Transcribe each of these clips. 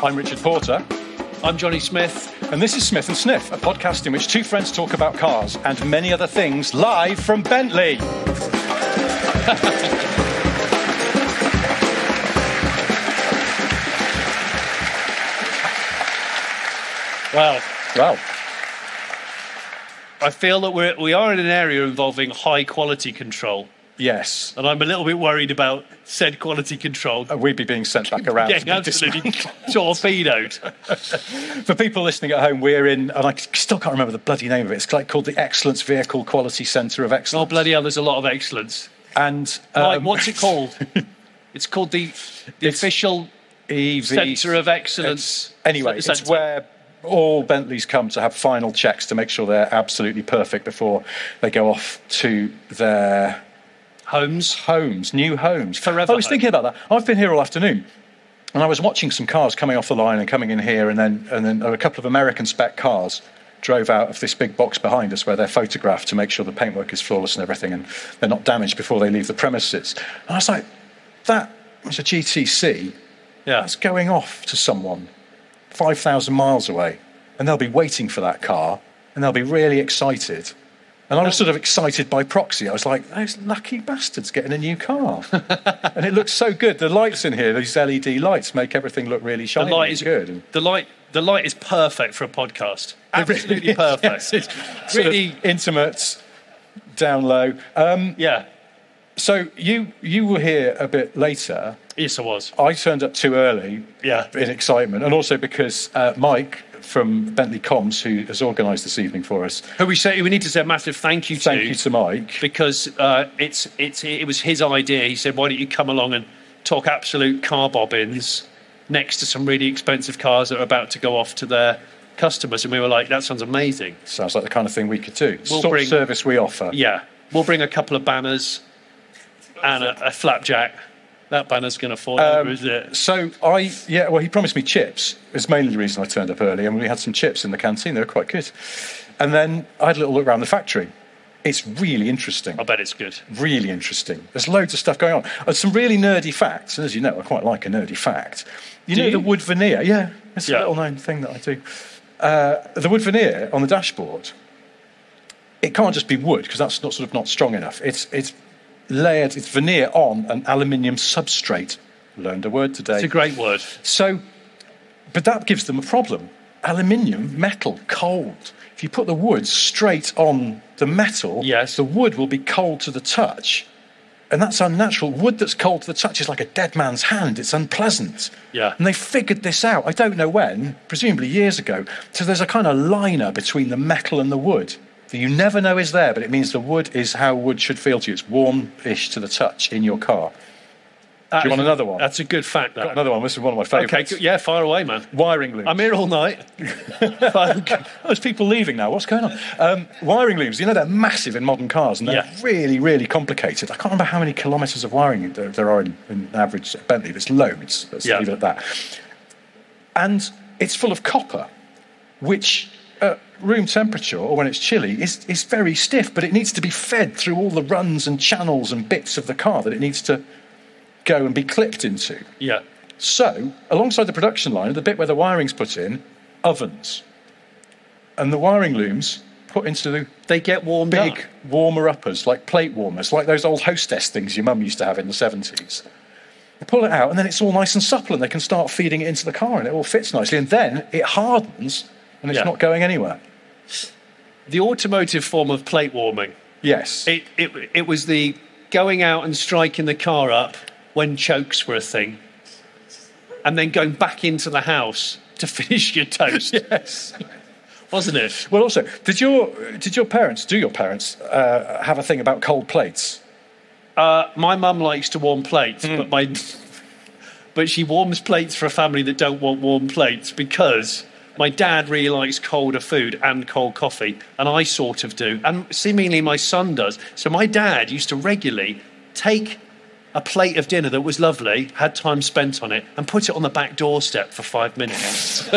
I'm Richard Porter. I'm Johnny Smith. And this is Smith & Sniff, a podcast in which two friends talk about cars and many other things live from Bentley. Well. I feel that we are in an area involving high quality control. Yes. And I'm a little bit worried about said quality control. We'd be being sent back around. Getting absolutely torpedoed. For people listening at home, we're in, and I still can't remember the bloody name of it. It's called the Excellence Vehicle Quality Centre of Excellence. Oh, bloody hell, there's a lot of excellence. And what's it called? It's called the official EV Centre of Excellence. Anyway, it's where all Bentleys come to have final checks to make sure they're absolutely perfect before they go off to their new homes. Forever. I was thinking about that. I've been here all afternoon, and I was watching some cars coming off the line and coming in here, and then a couple of American spec cars drove out of this big box behind us where they're photographed to make sure the paintwork is flawless and everything, and they're not damaged before they leave the premises. And I was like, that was a GTC. Yeah. That's going off to someone 5,000 miles away, and they'll be waiting for that car, and they'll be really excited. And I was sort of excited by proxy. I was like, those lucky bastards getting a new car. And it looks so good. The lights in here, these LED lights, make everything look really shiny. The light is good. The light is perfect for a podcast. Absolutely perfect. Yes, it's really intimate, down low. Yeah. So you were here a bit later. Yes, I was. I turned up too early. Yeah. In excitement, and also because Mike from Bentley Comms, who has organised this evening for us, who we need to say a massive thank you to. Thank you to Mike, because it was his idea. He said, "Why don't you come along and talk absolute car bobbins next to some really expensive cars that are about to go off to their customers?" And we were like, "That sounds amazing. Sounds like the kind of thing we could do. Sort of service we offer." Yeah, we'll bring a couple of banners and a flapjack. That banner's going to fall over, is it? So he promised me chips. It's mainly the reason I turned up early, and we had some chips in the canteen. They were quite good. And then I had a little look around the factory. It's really interesting. I bet it's good. Really interesting. There's loads of stuff going on. And some really nerdy facts. And as you know, I quite like a nerdy fact. You know the wood veneer? Yeah, it's a little-known thing that I do. The wood veneer on the dashboard, it can't just be wood, because that's not strong enough. It's layered, it's veneer on an aluminium substrate. Learned a word today. It's a great word. So, but that gives them a problem. Aluminium, metal, cold. If you put the wood straight on the metal, yes, the wood will be cold to the touch. And that's unnatural. Wood that's cold to the touch is like a dead man's hand. It's unpleasant. Yeah. And they figured this out. I don't know when, presumably years ago. So there's a kind of liner between the metal and the wood that you never know is there, but it means the wood is how wood should feel to you. It's warm-ish to the touch in your car. Do you want another one? That's a good fact, that. Got another one. This is one of my favourites. Okay, yeah, fire away, man. Wiring looms. I'm here all night. There's people leaving now. What's going on? Wiring looms, they're massive in modern cars, and they're really, really complicated. I can't remember how many kilometres of wiring there are in an average Bentley. There's loads. Let's leave it at that. And it's full of copper, which at room temperature, or when it's chilly, is very stiff, but it needs to be fed through all the runs and channels and bits of the car that it needs to go and be clipped into. Yeah. So, alongside the production line, the bit where the wiring's put in, ovens. And the wiring looms put into they get warmed big up. Warmer-uppers, like plate warmers, like those old Hostess things your mum used to have in the 70s. They pull it out, and then it's all nice and supple, and they can start feeding it into the car, and it all fits nicely. And then it hardens, and it's not going anywhere. The automotive form of plate warming. Yes. It was the going out and striking the car up when chokes were a thing, and then going back into the house to finish your toast. Yes. Wasn't it? Well, also, do your parents have a thing about cold plates? My mum likes to warm plates, but she warms plates for a family that don't want warm plates, because my dad really likes colder food and cold coffee, and I sort of do, and seemingly my son does. So my dad used to regularly take a plate of dinner that was lovely, had time spent on it, and put it on the back doorstep for 5 minutes.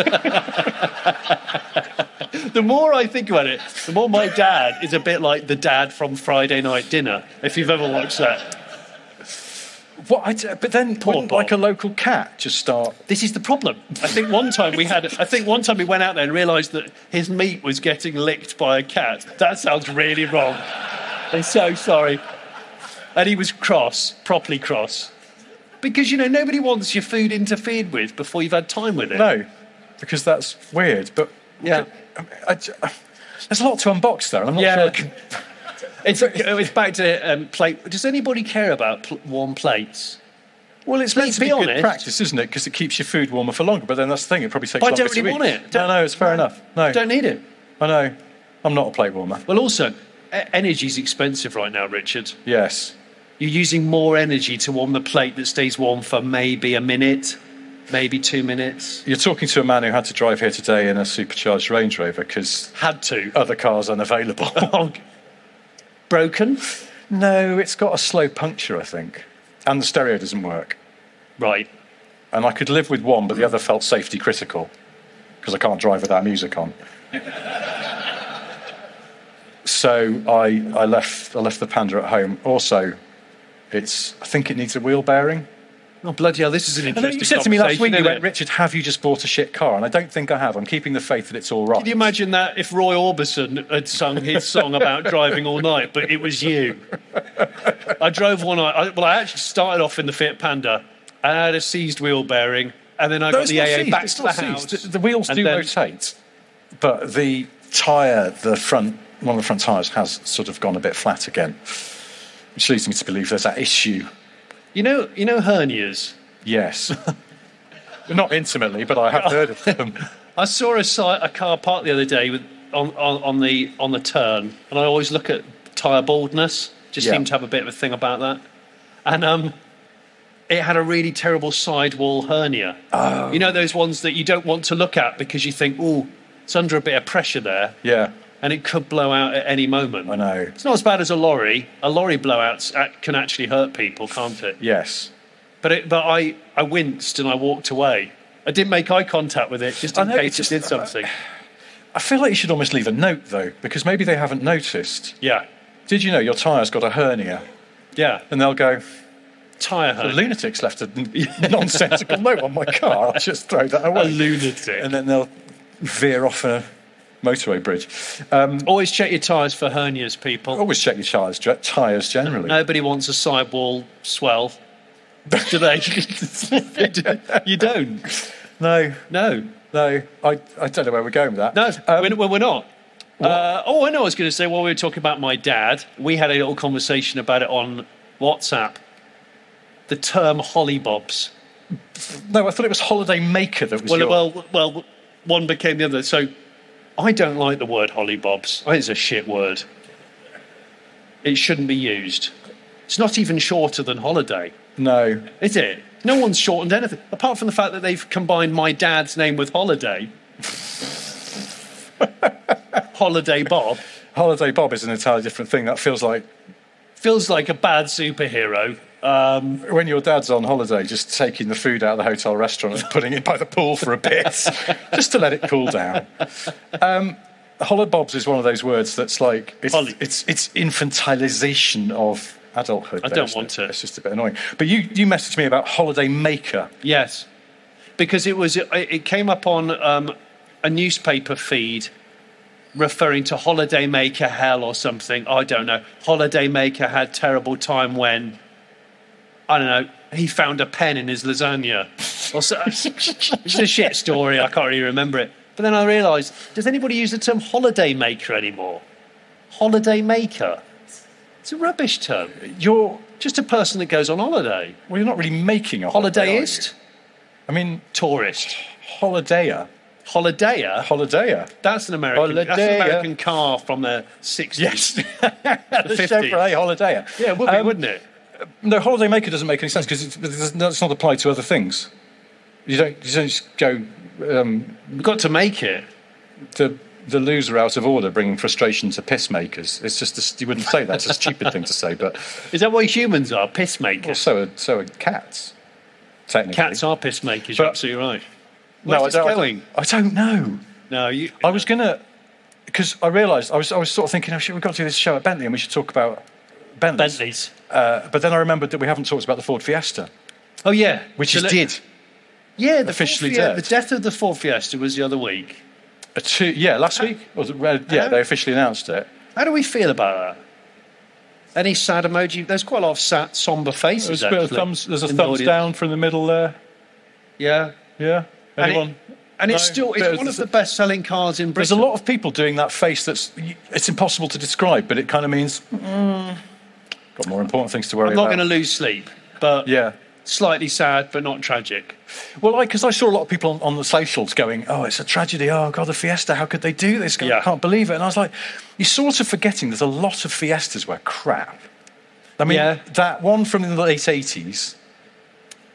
The more I think about it, the more my dad is a bit like the dad from Friday Night Dinner, if you've ever watched that. But then, wouldn't like a local cat just start? This is the problem. I think one time we went out there and realised that his meat was getting licked by a cat. That sounds really wrong. I'm so sorry. And he was cross, properly cross. Because, nobody wants your food interfered with before you've had time with it. No, because that's weird. But yeah, there's a lot to unbox there. And I'm not sure. It's back to plate. Does anybody care about warm plates? Well, it's meant to be good practice, isn't it? Because it keeps your food warmer for longer. But then that's the thing; it probably takes longer to eat. I don't really want it. No, it's fair enough. No, don't need it. I know. I'm not a plate warmer. Well, also, energy's expensive right now, Richard. Yes. You're using more energy to warm the plate that stays warm for maybe a minute, maybe 2 minutes. You're talking to a man who had to drive here today in a supercharged Range Rover because other cars unavailable. Broken? No, it's got a slow puncture, I think. And the stereo doesn't work. Right. And I could live with one, but the other felt safety critical because I can't drive without music on. So I left the Panda at home. Also, I think it needs a wheel bearing. Oh, bloody hell, this is an interesting You said to me last week, you went, Richard, have you just bought a shit car? And I don't think I have. I'm keeping the faith that it's all right. Can you imagine that if Roy Orbison had sung his song about driving all night, but it was you? I drove one night. I actually started off in the Fiat Panda. I had a seized wheel bearing, and then I got the AA back to the house. The wheels do rotate, but the tyre, one of the front tyres has sort of gone a bit flat again, which leads me to believe there's that issue. You know hernias? Yes. Not intimately, but I have heard of them. I saw a car parked the other day on the turn, and I always look at tyre baldness. Just seem to have a bit of a thing about that. And it had a really terrible sidewall hernia. Oh. You know those ones that you don't want to look at because you think, oh, it's under a bit of pressure there. Yeah. And it could blow out at any moment. I know. It's not as bad as a lorry. A lorry blowout can actually hurt people, can't it? Yes. But I winced and I walked away. I didn't make eye contact with it, just in case it did something. I feel like you should almost leave a note, though, because maybe they haven't noticed. Yeah. Did you know your tyre's got a hernia? Yeah. And they'll go, tyre hernia. The lunatic's left a nonsensical note on my car. I'll just throw that away. A lunatic. And then they'll veer off a motorway bridge. Always check your tyres for hernias, people. Always check your tyres generally. Nobody wants a sidewall swell, do they? You don't? No. I don't know where we're going with that. No, we're not. I know I was going to say, while we were talking about my dad, we had a little conversation about it on WhatsApp. The term hollybobs. No, I thought it was holiday maker that was well, one became the other. So I don't like the word hollybobs. I think it's a shit word. It shouldn't be used. It's not even shorter than holiday. No. Is it? No one's shortened anything, apart from the fact that they've combined my dad's name with holiday. Holiday Bob. Holiday Bob is an entirely different thing. That feels like a bad superhero. When your dad's on holiday, just taking the food out of the hotel restaurant and putting it by the pool for a bit, just to let it cool down. Holobobs is one of those words that's like it's infantilization of adulthood. I don't want it. It's just a bit annoying. But you messaged me about holiday maker. Yes, because it came up on a newspaper feed referring to holiday maker hell or something. I don't know. Holiday maker had terrible time when, I don't know, he found a pen in his lasagna. It's a shit story. I can't really remember it. But then I realised, does anybody use the term holiday maker anymore? Holiday maker. It's a rubbish term. You're just a person that goes on holiday. Well, you're not really making a holiday. Holidayist? I mean, tourist. Holidayer. Holidayer? Holidayer. That's an American car from the 60s. Yes. The 50s. Chevrolet Holidayer. Yeah, it would be, wouldn't it? No, holiday maker doesn't make any sense because it's not applied to other things. You don't just go... We've got to make it. The loser out of order, bringing frustration to piss makers. It's just you wouldn't say that. It's a stupid thing to say, but... Is that what humans are, piss makers? Well, so are cats, technically. Cats are piss makers, you're absolutely right. Where's this going? I don't know. No, I was going to... Because I realised, I was sort of thinking, we've got to do this show at Bentley and we should talk about Bentleys. But then I remembered that we haven't talked about the Ford Fiesta, Oh, yeah. which So is let- did. Yeah, the officially Ford dead. The death of the Ford Fiesta was the other week. Last week? Or was it, they officially announced it. How do we feel about that? Any sad emoji? There's quite a lot of sad, somber faces, There's a bit of actually. thumbs, there's a in the thumbs audience. down from the middle there. Yeah. Yeah. And Anyone? it's No? it's one of the best-selling cars in There's a Britain. lot of people doing that face it's impossible to describe, but it kind of means got more important things to worry I'm about. not going to lose sleep, but Yeah. slightly sad, but not tragic. Well, because I saw a lot of people on the socials going, "Oh, it's a tragedy. Oh, God, the Fiesta. How could they do this? I Yeah. can't believe it." And I was like, "You're sort of forgetting there's a lot of Fiestas were crap." I mean, Yeah. that one from the late '80s,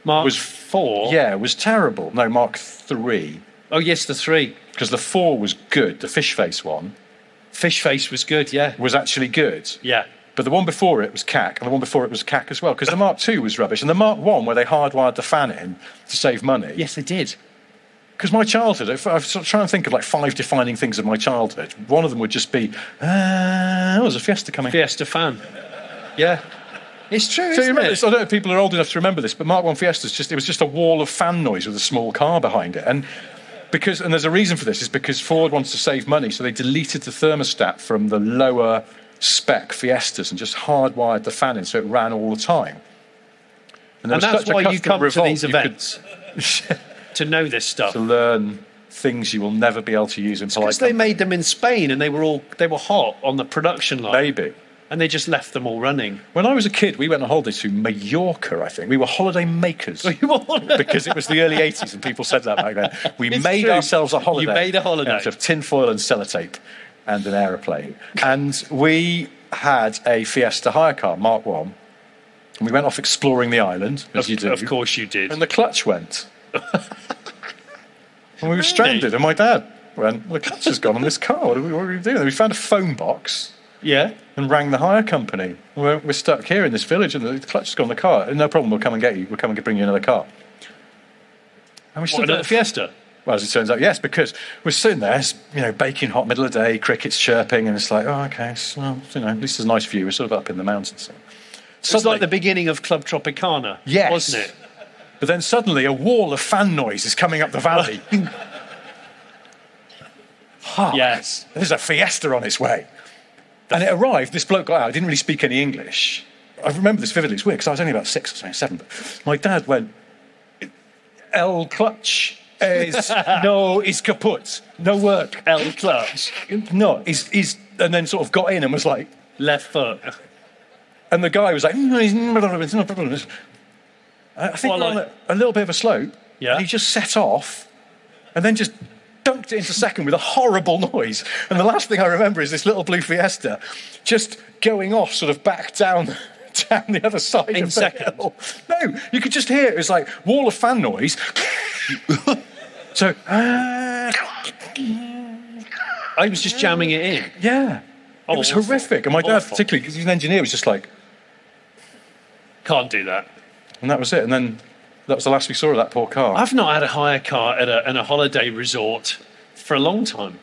Mark Was- 4. yeah, was terrible. No, Mark III, Oh, yes, the 3. because the 4 was good. The fish face one Fish face was good, yeah. was actually good. Yeah. But the one before it was cack, and the one before it was cack as well, because the Mark II was rubbish. And the Mark I, where they hardwired the fan in to save money. Yes, they did. Because my childhood, if I was trying to think of like 5 defining things of my childhood, one of them would just be, there's a Fiesta coming. Fiesta fan. Yeah. It's true, So you isn't remember it? this? I don't know if people are old enough to remember this, but Mark I Fiesta's it was just a wall of fan noise with a small car behind it. And there's a reason for this, is because Ford wants to save money, so they deleted the thermostat from the lower spec Fiestas and just hardwired the fan in so it ran all the time. there And was that's such a why you customer come to revolt, these you could- events, to know this stuff. to learn things you will never be able to use in polite Because they company. made them in Spain and they were hot on the production line. Maybe. And they just left them all running. When I was a kid, we went on holiday to Mallorca, I think. We were holiday makers. Because it was the early 80s and people said that back then. We It's made true. ourselves a holiday. You made a holiday. Out of tinfoil and sellotape and an aeroplane. And we had a Fiesta hire car, Mark I. And we went off exploring the island, as you do. Of course you did. And the clutch went. And we were stranded. And my dad went, well, the clutch has gone on this car. What are we doing? And we found a phone box. Yeah. And rang the hire company. We're stuck here in this village, and the clutch has gone on the car. No problem, we'll come and get you. We'll come and bring you another car. And we stood Another there. Fiesta? Well, as it turns out, yes, because we're sitting there, it's, baking hot, middle of the day, crickets chirping, and it's like, oh, okay, so, at least there's a nice view. We're sort of up in the mountains. It's like the beginning of Club Tropicana, Yes. wasn't it? But then suddenly a wall of fan noise is coming up the valley. Hark, Yes. there's a Fiesta on its way. And it arrived, this bloke got out, didn't really speak any English. I remember this vividly, it's weird, because I was only about 6 or something, 7. But my dad went, El clutch is, no, is kaput, no work. El Clutch. No, he's, and then sort of got in and was like, Left foot. and the guy was like, no, it's no problem. I think Well, we're on a little bit of a slope. Yeah. And he just set off and then just dunked it into second with a horrible noise. And the last thing I remember is this little blue Fiesta just going off sort of back down the other side In of second? the hill. No, you could just hear it. It was like wall of fan noise. So, I was just jamming it in. yeah. It was Awful. horrific. And my dad, Awful. particularly, because he's an engineer, was just like, Can't do that. and that was it. And then that was the last we saw of that poor car. I've not had a hire car at a holiday resort for a long time.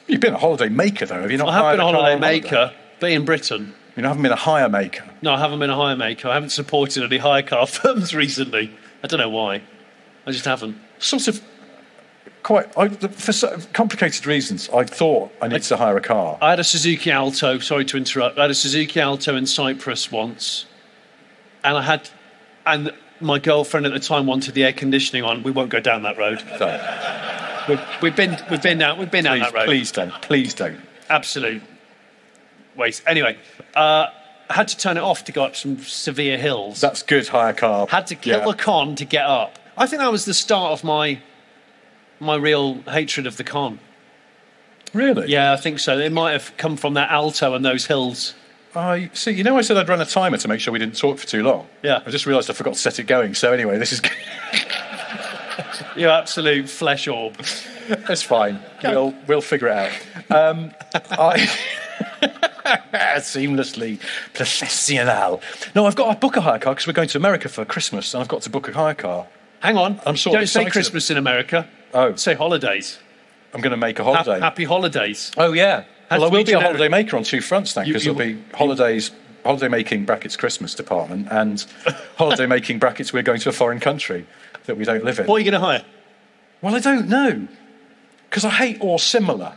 You've been a holiday maker, though, have you not? I have hired been a car holiday on maker, but in Britain. You haven't been a hire maker. No, I haven't been a hire maker. I haven't supported any hire car firms recently. I don't know why. I just haven't. Sort of for complicated reasons, I thought I needed to hire a car. I had a Suzuki Alto. Sorry to interrupt. I had a Suzuki Alto in Cyprus once, and my girlfriend at the time wanted the air conditioning on. We won't go down that road. So, We've been down that road. Please don't. Absolute waste. Anyway, I had to turn it off to go up some severe hills. That's good hire car. Had to kill a con to get up. I think that was the start of my real hatred of the con. Really? Yeah, I think so. It might have come from that Alto and those hills. I see. I said I'd run a timer to make sure we didn't talk for too long. Yeah. I just realised I forgot to set it going. So anyway, this is You absolute flesh orb. that's fine. We'll figure it out. I seamlessly professional. No, I've got to book a hire car because we're going to America for Christmas, and I've got to book a hire car. Hang on. I'm sort of Don't say excited. Christmas in America. Oh, Say holidays. I'm going to make a holiday. Happy holidays. Oh yeah. Has Well, I to be will be a generic. holiday maker on two fronts then, because You- there'll be holidays holiday making brackets Christmas department and holiday making brackets we're going to a foreign country that we don't live in. What are you going to hire? Well, I don't know, because I hate or similar.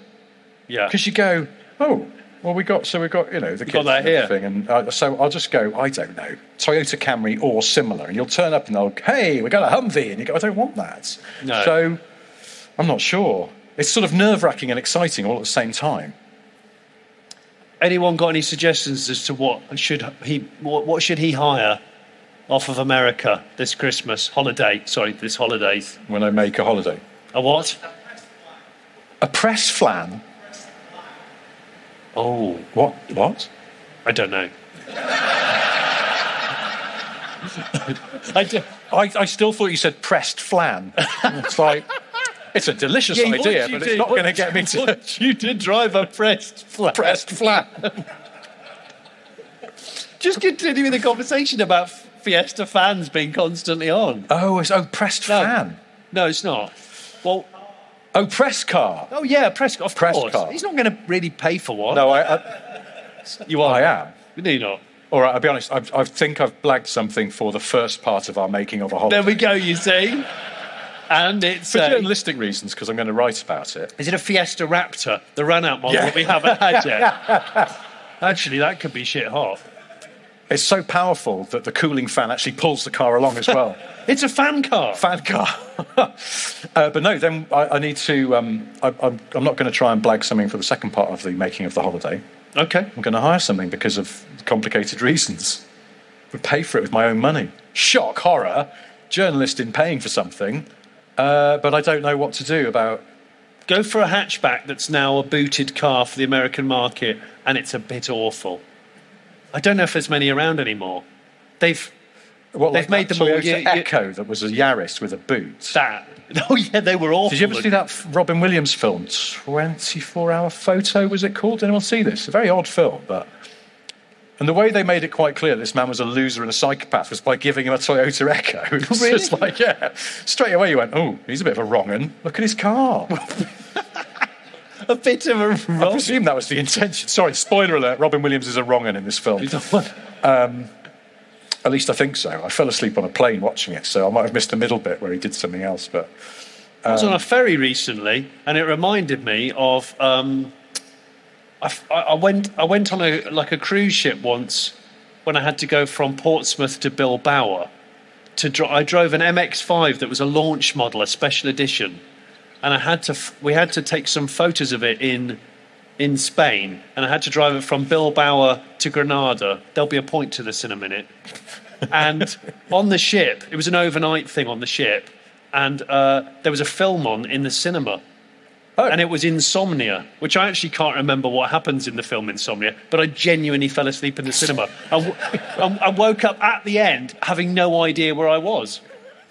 Yeah. Because you go, oh, well, we've got the kids got that and everything, and so I'll just go, I don't know, Toyota Camry or similar, and you'll turn up and they'll, hey, we got a Humvee, and you go, I don't want that. No. So I'm not sure. It's sort of nerve-wracking and exciting all at the same time. Anyone got any suggestions as to what should he hire off of America this Christmas holiday? Sorry, this holidays. When I make a holiday. A what? A press flan. Oh, What? I don't know. I still thought you said pressed flan. It's like, it's a delicious idea, but it's not going to get me to... You did drive a pressed flan. Pressed flan. Just continuing the conversation about Fiesta fans being constantly on. Oh, pressed fan. No, it's not. Well... Oh, press car. Oh, yeah, press car. Of Press course. car. He's not going to really pay for one. No, You are. I am. No, you're not. All right, I'll be honest. I think I've blagged something for the first part of our making of a holiday. There we go, you see. And it's... For journalistic reasons, because I'm going to write about it. Is it a Fiesta Raptor, the run-out model that we haven't had yet? Actually, that could be shit hot. It's so powerful that the cooling fan actually pulls the car along as well. It's a fan car. Fan car. But no, then I need to... I'm not going to try and blag something for the second part of the making of the holiday. Okay. I'm going to hire something because of complicated reasons. Would pay for it with my own money. Shock, horror, journalist in paying for something, but I don't know what to do about... Go for a hatchback that's now a booted car for the American market, and it's a bit awful. I don't know if there's many around anymore. They've made them all... Echo that was a Yaris with a boot. Oh, yeah, they were awful. Did you ever see that Robin Williams film, 24-Hour Photo, was it called? Did anyone see this? A very odd film, but... And the way they made it quite clear this man was a loser and a psychopath was by giving him a Toyota Echo. It was Really? just like, yeah. Straight away you went, oh, he's a bit of a wrong-un. Look at his car. A bit of a I wrong... presume that was the intention. Sorry, spoiler alert, Robin Williams is a wrong-un in this film. At least I think so. I fell asleep on a plane watching it, so I might have missed the middle bit where he did something else. But I was on a ferry recently, and it reminded me of... I went on a cruise ship once when I had to go from Portsmouth to Bilbao. I drove an MX-5 that was a launch model, a special edition, and we had to take some photos of it in Spain, and I had to drive it from Bilbao to Granada. There'll be a point to this in a minute. And on the ship, it was an overnight thing on the ship, and there was a film on in the cinema. Oh. And it was Insomnia, which I actually can't remember what happens in the film Insomnia, but I genuinely fell asleep in the cinema. I woke up at the end having no idea where I was.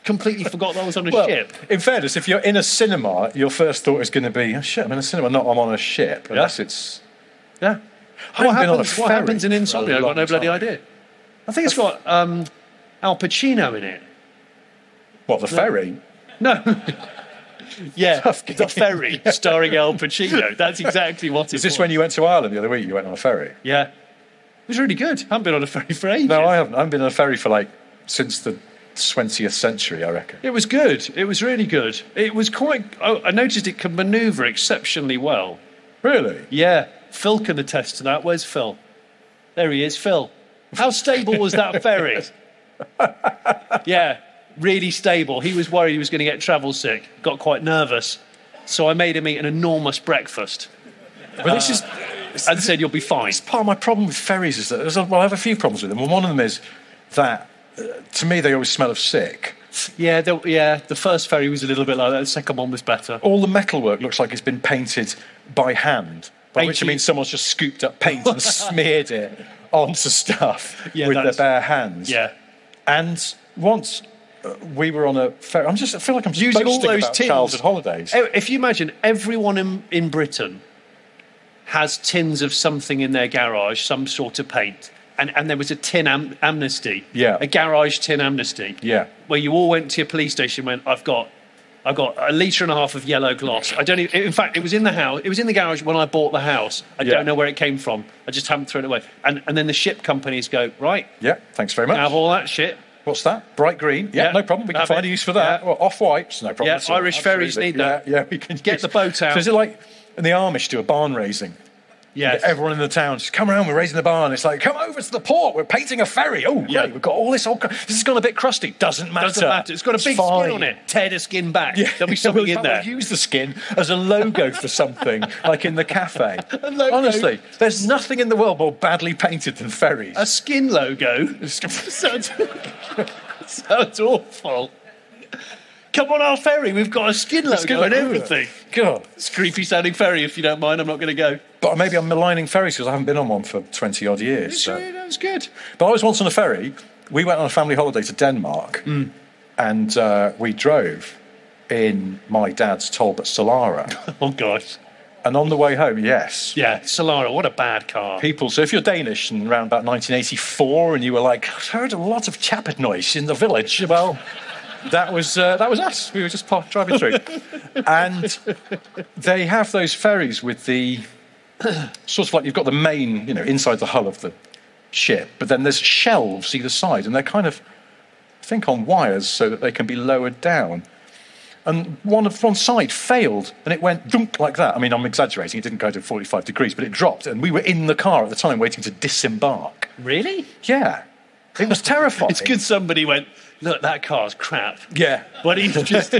Completely forgot that I was on a ship. In fairness, if you're in a cinema, your first thought is going to be, oh shit, I'm in a cinema, not I'm on a ship. Unless it's... Yeah. What happens in Insomnia? I've got no bloody idea. I think it's got Al Pacino in it. What, the ferry? No. Yeah, The Ferry, starring Al Pacino. That's exactly what it was. Is this when you went to Ireland the other week? You went on a ferry? Yeah. It was really good. I haven't been on a ferry for ages. No, I haven't. I haven't been on a ferry for, since the 20th century, I reckon. It was good. It was really good. It was quite... I noticed it could manoeuvre exceptionally well. Really? Yeah. Phil can attest to that. Where's Phil? There he is, Phil. How stable was that ferry? Yeah. Really stable. He was worried he was going to get travel sick. Got quite nervous. So I made him eat an enormous breakfast. But and said, you'll be fine. It's part of my problem with ferries is that... I have a few problems with them. And one of them is that, to me, they always smell of sick. Yeah, the first ferry was a little bit like that. The second one was better. All the metalwork looks like it's been painted by hand. By which I mean someone's just scooped up paint and smeared it onto stuff with their bare hands. Yeah. And once... we were on a ferry. I feel like I'm using all those tins. Childhood holidays. If you imagine, everyone in Britain has tins of something in their garage, some sort of paint, and there was a tin amnesty. Yeah. A garage tin amnesty. Yeah. Where you all went to your police station and went, I've got I've got a litre and a half of yellow gloss. I don't even, in fact, it was in the house. It was in the garage when I bought the house. I don't know where it came from. I just haven't thrown it away. And then the ship companies go, right. Yeah, thanks very much. Have all that shit. What's that? Bright green. Yeah, no problem. We can find a use for that. Well, off-whites, no problem. Yeah, Irish ferries need that. Yeah, we can get the boat out. So is it like in the Amish do a barn raising? Yes. Everyone in the town just come around, we're raising the barn. It's like, come over to the port, we're painting a ferry. Oh, great, we've got all this. This has gone a bit crusty. Doesn't matter. It's got a big skin on it. Tear the skin back. Yeah. There'll be something in there. Use the skin as a logo for something, like in the cafe. Honestly, there's nothing in the world more badly painted than ferries. A skin logo? sounds awful. Come on our ferry, we've got a skin logo and everything. God. It's a creepy sounding ferry, if you don't mind, I'm not going to go. But maybe I'm maligning ferries because I haven't been on one for 20 odd years. So. That's good. But I was once on a ferry. We went on a family holiday to Denmark and we drove in my dad's Talbot Solara. Oh, gosh. And on the way home, yes. Yeah, Solara, what a bad car. So if you're Danish and around about 1984 and you were like, I've heard a lot of chapet noise in the village, well... That was us. We were just driving through. And they have those ferries with the... sort of like you've got the main, inside the hull of the ship, but then there's shelves either side, and they're kind of, I think, on wires so that they can be lowered down. And one side failed, and it went dunk like that. I mean, I'm exaggerating. It didn't go to 45 degrees, but it dropped, and we were in the car at the time waiting to disembark. Really? Yeah. It was terrifying. It's good somebody went, look, that car's crap. Yeah. But he just...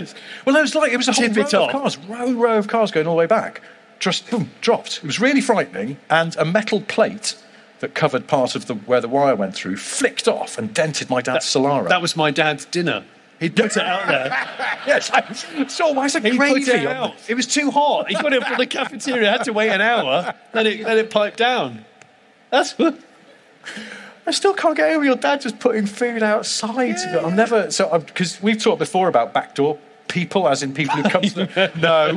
Well, it was a whole row of cars, row of cars going all the way back. Just, boom, dropped. It was really frightening, and a metal plate that covered part of where the wire went through flicked off and dented my dad's Solara. That was my dad's dinner. He'd put it out there. Yes, so why is it gravy? Put it out. It was too hot. He got it from the cafeteria, had to wait an hour, let it pipe down. I still can't get over your dad just putting food outside. Yeah. Because we've talked before about backdoor people, as in people who come to the... No.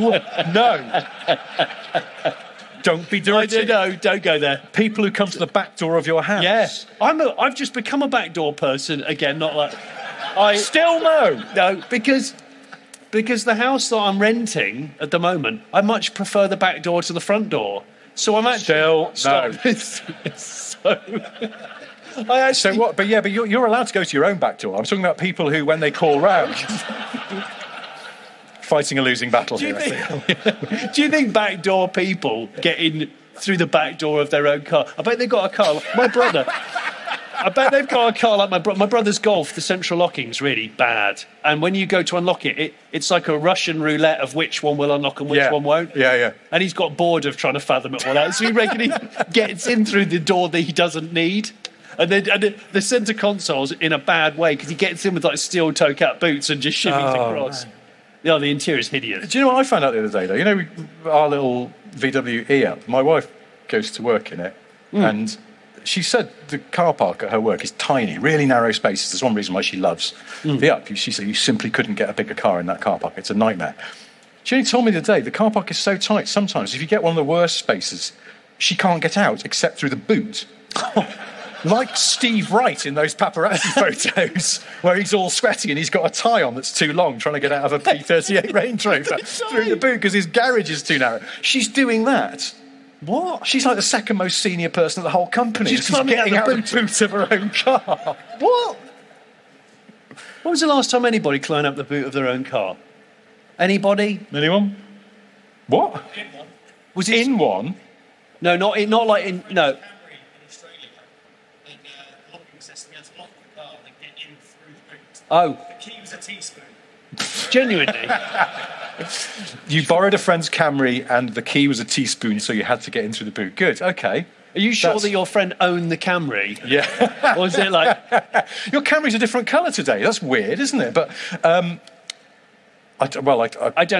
Don't be dirty. No, don't go there. People who come to the back door of your house. Yes. I've just become a backdoor person again, not like... Still no. No, because the house that I'm renting at the moment, I much prefer the back door to the front door. So I'm actually... Still no. So what? But you're allowed to go to your own back door. I'm talking about people who, when they call round, fighting a losing battle here. Do you think backdoor people get in through the back door of their own car? I bet they've got a car. My brother. I bet they've got a car like my brother's Golf. The central locking's really bad, and when you go to unlock it, it's like a Russian roulette of which one will unlock and which one won't. Yeah. And he's got bored of trying to fathom it all out, so he regularly gets in through the door that he doesn't need. And then the centre console's in a bad way because he gets in with like steel toe cap boots and just shimmies across. Man. The interior's hideous. Do you know what I found out the other day, though? Our little VW e-up, my wife goes to work in it, and she said the car park at her work is tiny, really narrow spaces. There's one reason why she loves the up. She said you simply couldn't get a bigger car in that car park. It's a nightmare. She only told me the other day the car park is so tight sometimes if you get one of the worst spaces, she can't get out except through the boot. Like Steve Wright in those paparazzi photos where he's all sweaty and he's got a tie on that's too long trying to get out of a P38 Range Rover through the boot because his garage is too narrow. She's doing that. What? She's like the second most senior person of the whole company. She's getting out of the boot of her own car. What? When was the last time anybody climbed up the boot of their own car? Anybody? Anyone? What? In one. Was it in one? No, not like in... No. Oh. The key was a teaspoon. Genuinely. You borrowed a friend's Camry and the key was a teaspoon, so you had to get in through the boot. Good, okay. Are you sure that your friend owned the Camry? Yeah. Or is it like... Your Camry's a different colour today. That's weird, isn't it? But, I don't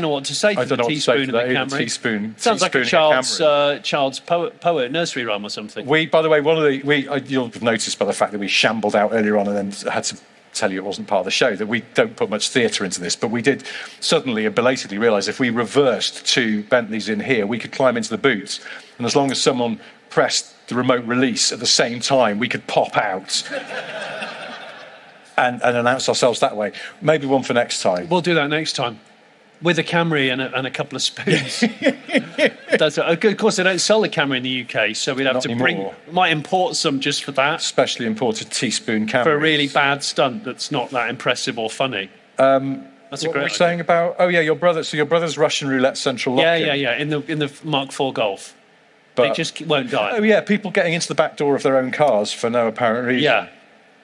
know what to say for the teaspoon of the Camry. Teaspoon. Sounds like a child's poet nursery rhyme or something. By the way, you'll have noticed by the fact that we shambled out earlier on and then had to tell you it wasn't part of the show, that we don't put much theatre into this, but we did suddenly and belatedly realise if we reversed two Bentleys in here, we could climb into the boots, and as long as someone pressed the remote release at the same time, we could pop out and announce ourselves that way. Maybe one for next time. We'll do that next time. With a Camry and a couple of spoons. Of course, they don't sell the Camry in the UK, so we'd have Not to anymore. might import some just for that. Specially imported teaspoon Camry. For a really bad stunt that's not that impressive or funny. That's a What great were we idea. saying about? Oh yeah, your brother. So your brother's Russian roulette central lock-in. Yeah. In the Mark IV Golf, But- they just won't die. Oh yeah, people getting into the back door of their own cars for no apparent reason. Yeah,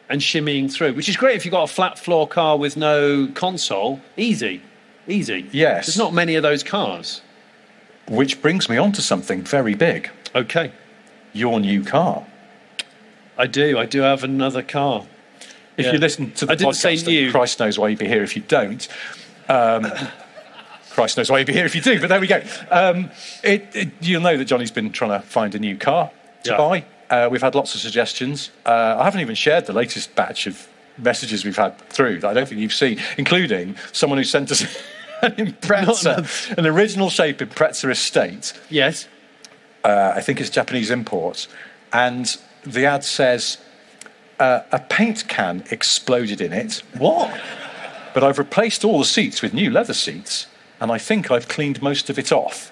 and shimmying through, which is great if you've got a flat floor car with no console. Easy. Yes. There's not many of those cars. Which brings me on to something very big. Okay, Your new car. I do have another car. If Yeah. you listen to the I didn't say podcast, new. Christ knows why you'd be here if you don't. Christ knows why you'd be here if you do, but there we go. You'll know that Johnny's been trying to find a new car to Yeah. buy. We've had lots of suggestions. I haven't even shared the latest batch of messages we've had through that I don't think you've seen, including someone who sent us an Impreza, an original shape Impreza estate. Yes. I think it's Japanese import. And the ad says, a paint can exploded in it. What? But I've replaced all the seats with new leather seats, and I think I've cleaned most of it off.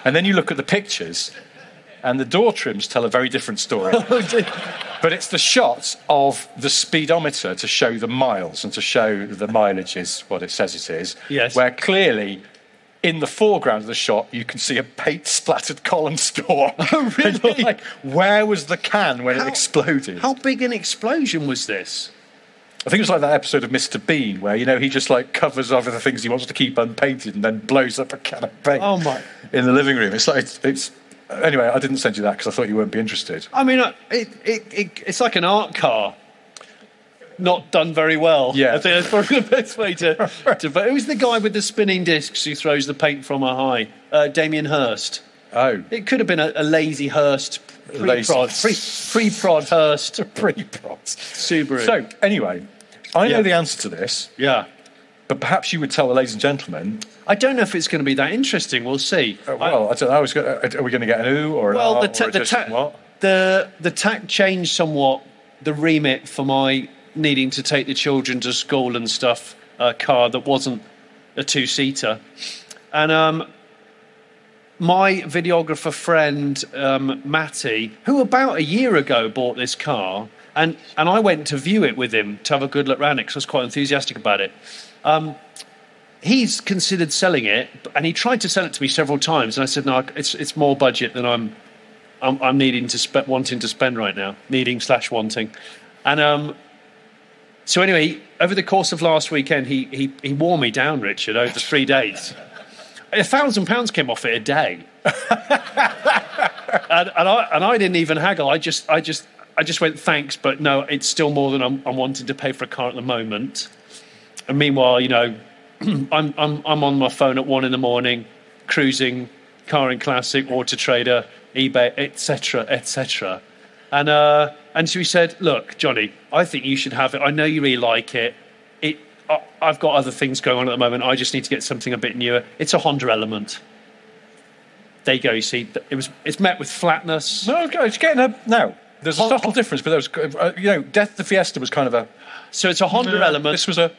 And then you look at the pictures, and the door trims tell a very different story. But it's the shot of the speedometer to show the miles and to show the mileage is what it says it is. Yes. Where clearly, in the foreground of the shot, you can see a paint-splattered column store. Oh, really? And you're like, where was the can when it exploded? How big an explosion was this? I think it was like that episode of Mr. Bean where, he just like covers over the things he wants to keep unpainted and then blows up a can of paint Oh, my. in the living room. It's like, it's anyway, I didn't send you that because I thought you wouldn't be interested. I mean, it's like an art car. Not done very well. Yeah. I think that's probably the best way to. But who's the guy with the spinning discs who throws the paint from a high? Damien Hirst. Oh. It could have been a lazy Hirst. Pre-prod Hirst. Pre-prod. Subaru. So, anyway, I know Yeah. the answer to this, Yeah. but perhaps you would tell the ladies and gentlemen. I don't know if it's going to be that interesting. We'll see. I don't know. Are we going to get an ooh or an Well, ah the or just what? tack changed somewhat the remit for my needing to take the children to school and stuff. A car that wasn't a two-seater, and my videographer friend Matty, who about a year ago bought this car, and I went to view it with him to have a good look around it because I was quite enthusiastic about it. He's considered selling it, and he tried to sell it to me several times, and I said, no, it's more budget than I'm needing to wanting to spend right now, needing/wanting, and so anyway, over the course of last weekend, he wore me down, Richard, over 3 days. £1,000 came off it a day, and I didn't even haggle. I just went thanks, but no, it's still more than I'm wanting to pay for a car at the moment. And meanwhile, I'm on my phone at 1 a.m, cruising, Car and Classic, Auto Trader, eBay, etc. And so he said, "Look, Johnny, I think you should have it. I know you really like it. I've got other things going on at the moment. I just need to get something a bit newer. It's a Honda Element." There you go. You see, it's met with flatness. No, it's getting a no. There's a subtle difference, but there was, Death the Fiesta was kind of a. So it's a Honda Element. This was a.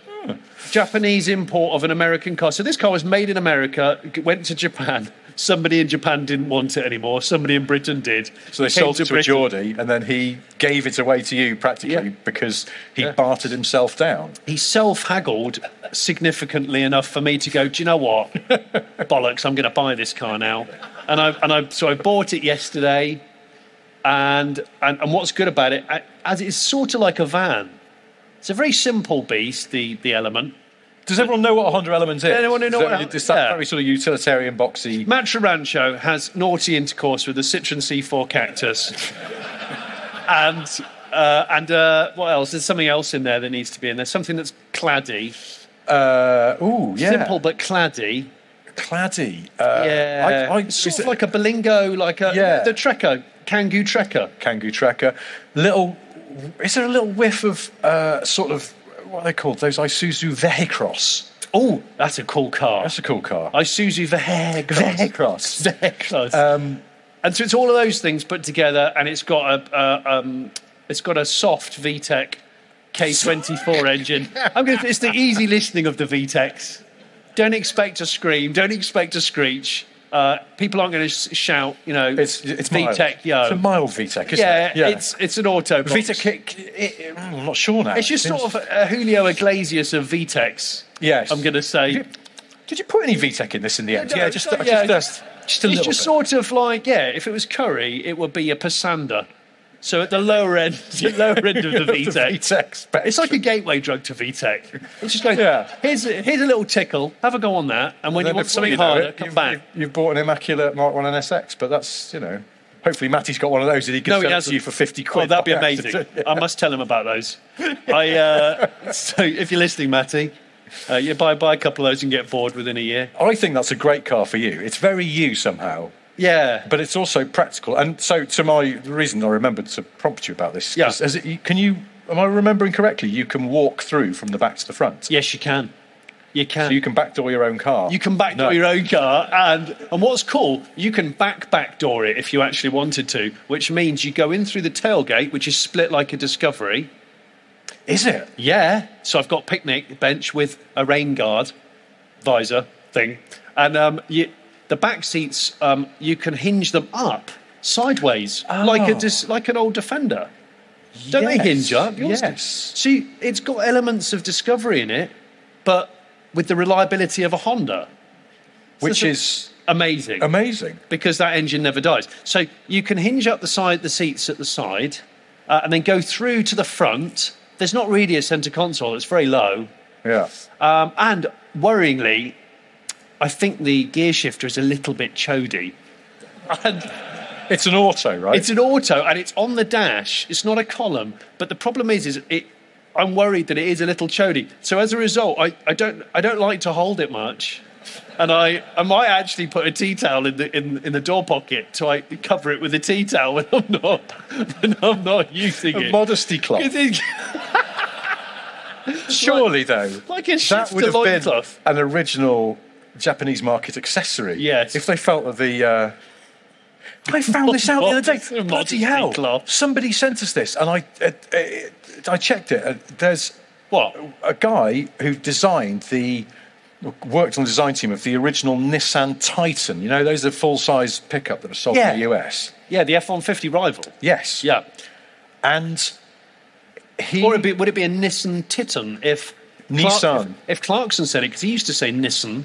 Japanese import of an American car. So this car was made in America, went to Japan. Somebody in Japan didn't want it anymore. Somebody in Britain did. So they Came sold it to a Britain. Geordie, and then he gave it away to you practically because he bartered himself down. He self-haggled significantly enough for me to go, do you know what? Bollocks, I'm going to buy this car now. So I bought it yesterday, and what's good about it, as it's sort of like a van. It's a very simple beast, the Element. Does everyone know what a Honda Element is? Anyone who know what? It's that very sort of utilitarian, boxy. Matra Rancho has naughty intercourse with the Citroen C4 Cactus. and what else? There's something else in there that needs to be in there. Something that's claddy. Simple but claddy. Claddy. Sort of like a Berlingo, the Trekker, Kangoo Trekker. Kangoo Trekker. Is there a little whiff of sort of, what are they called? Those Isuzu Vehicross. Oh, that's a cool car. That's a cool car. Isuzu Vehicross. And so it's all of those things put together, and it's got a soft VTEC K24 engine. It's the easy listening of the VTECs. Don't expect a scream. Don't expect a screech. People aren't going to shout, It's VTEC, yo. It's a mild VTEC, isn't it? Yeah, it's an auto box. VTEC, I'm not sure now. It's just sort of a Julio Iglesias of VTECs. Yes. I'm going to say. Did you put any VTEC in this in the end? No, just a little bit. It's just sort of like, if it was curry, it would be a Pasanda. So at the lower end, of the VTEC. It's like a gateway drug to VTEC. It's just like, here's a little tickle, have a go on that, and when you want something harder, come back. You've bought an immaculate Mark 1 NSX, but that's, hopefully Matty's got one of those and he can sell it to you for 50 quid. Oh, that'd be amazing. I must tell him about those. So if you're listening, Matty, you buy a couple of those and get bored within a year. I think that's a great car for you. It's very you somehow. Yeah. But it's also practical. And so the reason I remembered to prompt you about this, am I remembering correctly, you can walk through from the back to the front? Yes, you can. You can. So you can backdoor your own car? You can backdoor your own car. And what's cool, you can backdoor it if you actually wanted to, which means you go in through the tailgate, which is split like a Discovery. Is it? Yeah. So I've got a picnic bench with a rain guard visor thing. And the back seats, you can hinge them up sideways, like an old Defender. Don't they hinge up? Yes. See, it's got elements of Discovery in it, but with the reliability of a Honda. Which is amazing. Amazing. Because that engine never dies. So you can hinge up the seats at the side, and then go through to the front. There's not really a centre console, it's very low. Yeah. And worryingly, I think the gear shifter is a little bit chody. And it's an auto, right? It's an auto, and it's on the dash. It's not a column. But the problem is I'm worried that it is a little chody. So as a result, I don't like to hold it much, and I might actually put a tea towel in the door pocket to cover it with a tea towel when I'm not using it. A modesty cloth. Surely, though, like a that would have been cloth. An original Japanese market accessory. Yes. If they felt that the... I found this out the other day. Bloody hell. Cloth. Somebody sent us this, and I checked it. There's a guy who worked on the design team of the original Nissan Titan. Those are full-size pickup that are sold in the US. Yeah, the F-150 rival. Yes. Yeah. And Or would it be a Nissan Titan if Clarkson said it, because he used to say Nissan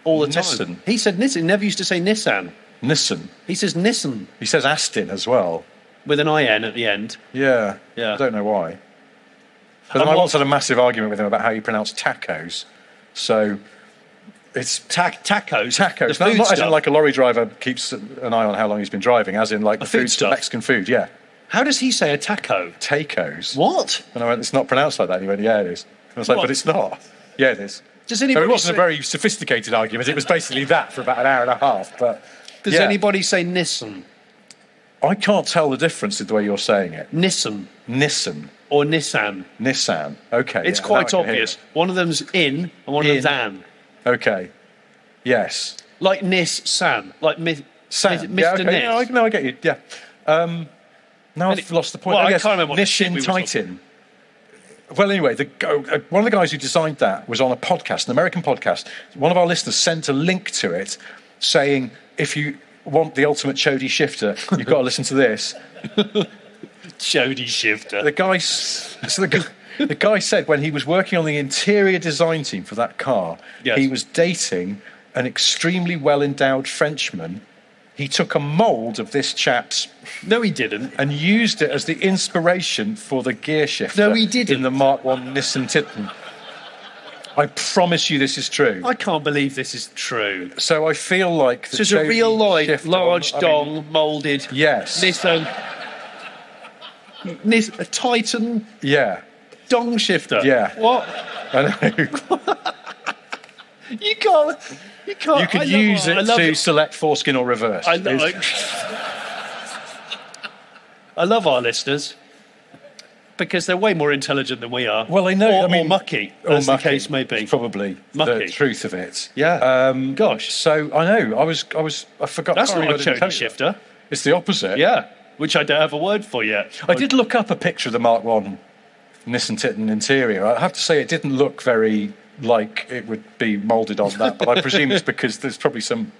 all the time. Nissan. He said Nissan. He never used to say Nissan. Nissan. He says Nissan. He says Aston as well. With an IN at the end. Yeah. Yeah. I don't know why. But I once had a massive argument with him about how you pronounce tacos. So it's tacos. Tacos. Not as in like a lorry driver keeps an eye on how long he's been driving, as in like the food stuff. Mexican food, yeah. How does he say a taco? Tacos. What? And I went, it's not pronounced like that. And he went, yeah, it is. And I was like, but it's not. Yeah, it is. Does anybody it wasn't a very sophisticated argument. It was basically that for about an hour and a half. But does anybody say Nissan? I can't tell the difference with the way you're saying it. Nissan. Or Nissan. Nissan. Okay. It's quite obvious. One of them's in and one of them's an. Okay. Yes. Like Nissan. Like Mr. Okay. Nis. Yeah, I get you. Yeah. Now I've lost the point. Well, I can't remember what Nissan Titan. Well, anyway, one of the guys who designed that was on a podcast, an American podcast. One of our listeners sent a link to it saying, if you want the ultimate chody shifter, you've got to listen to this. Chody shifter. The guy said when he was working on the interior design team for that car, he was dating an extremely well-endowed Frenchman. He took a mould of this chap's... No, he didn't. ...and used it as the inspiration for the gear shifter... No, he didn't. ...in the Mark 1 Nissan Titan. I promise you this is true. I can't believe this is true. So I feel like... So it's a real-life, large dong, moulded... Yes. Nissan... a Titan... Yeah. Dong shifter. Yeah. What? I know. You can't... You can use it to select foreskin or reverse. I love our listeners because they're way more intelligent than we are. Well, I know. Or mucky, as the case may be. Probably the truth of it. Yeah. Gosh. So I know. I forgot. That's not a chody shifter. It's the opposite. Yeah. Which I don't have a word for yet. I did look up a picture of the Mark 1 Nissan Titan interior. I have to say it didn't look very like it would be moulded on that, but I presume it's because there's probably some,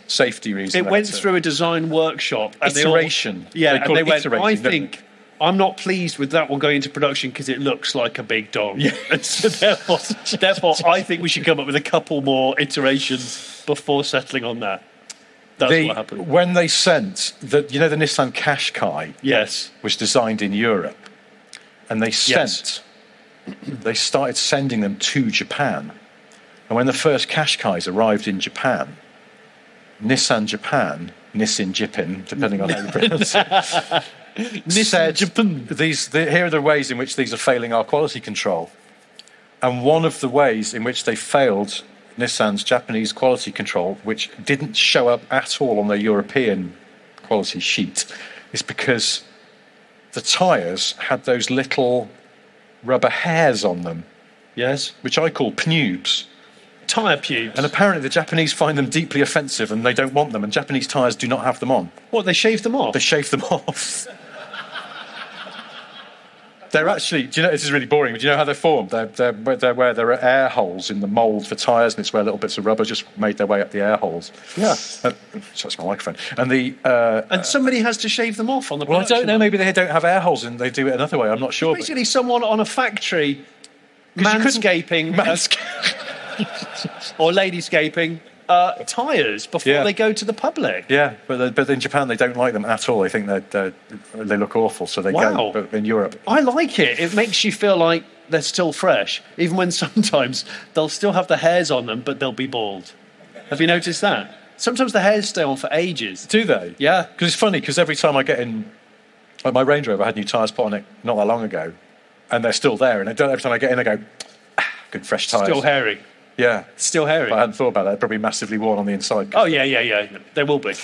safety reason. It went through a design workship. And iteration. They went, I think, I'm not pleased with that one going into production because it looks like a big dog. Yeah. And so therefore, I think we should come up with a couple more iterations before settling on that. That's what happened. When they sent the Nissan Qashqai, yes, was designed in Europe, and they started sending them to Japan. And when the first Qashqais arrived in Japan, Nissan Japan, Nissan Jippin, depending on how you pronounce it, said, here are the ways in which these are failing our quality control. And one of the ways in which they failed Nissan's Japanese quality control, which didn't show up at all on their European quality sheet, is because the tyres had those little rubber hairs on them. Yes. Which I call pnubes. Tyre pubes. And apparently the Japanese find them deeply offensive and they don't want them, and Japanese tyres do not have them on. What, they shave them off? They shave them off. They're actually, this is really boring, but do you know how they're formed? They're where there are air holes in the mould for tyres, and it's where little bits of rubber just made their way up the air holes. Yeah. That's my microphone. And and somebody has to shave them off on the Well, I don't know, maybe they don't have air holes and they do it another way, I'm not sure. Basically, someone on a factory manscaping or ladyscaping tyres before they go to the public. Yeah, but in Japan they don't like them at all. They think they look awful, so they go. But in Europe, I like it. It makes you feel like they're still fresh, even when sometimes they'll still have the hairs on them, but they'll be bald. Have you noticed that? Sometimes the hairs stay on for ages. Do they? Yeah. Because it's funny, because every time I get in, like my Range Rover had new tyres put on it not that long ago, and they're still there, and every time I get in I go, good fresh tyres. Still hairy. Yeah. Still hairy. But I hadn't thought about that. They're probably massively worn on the inside. Oh, yeah. They will be.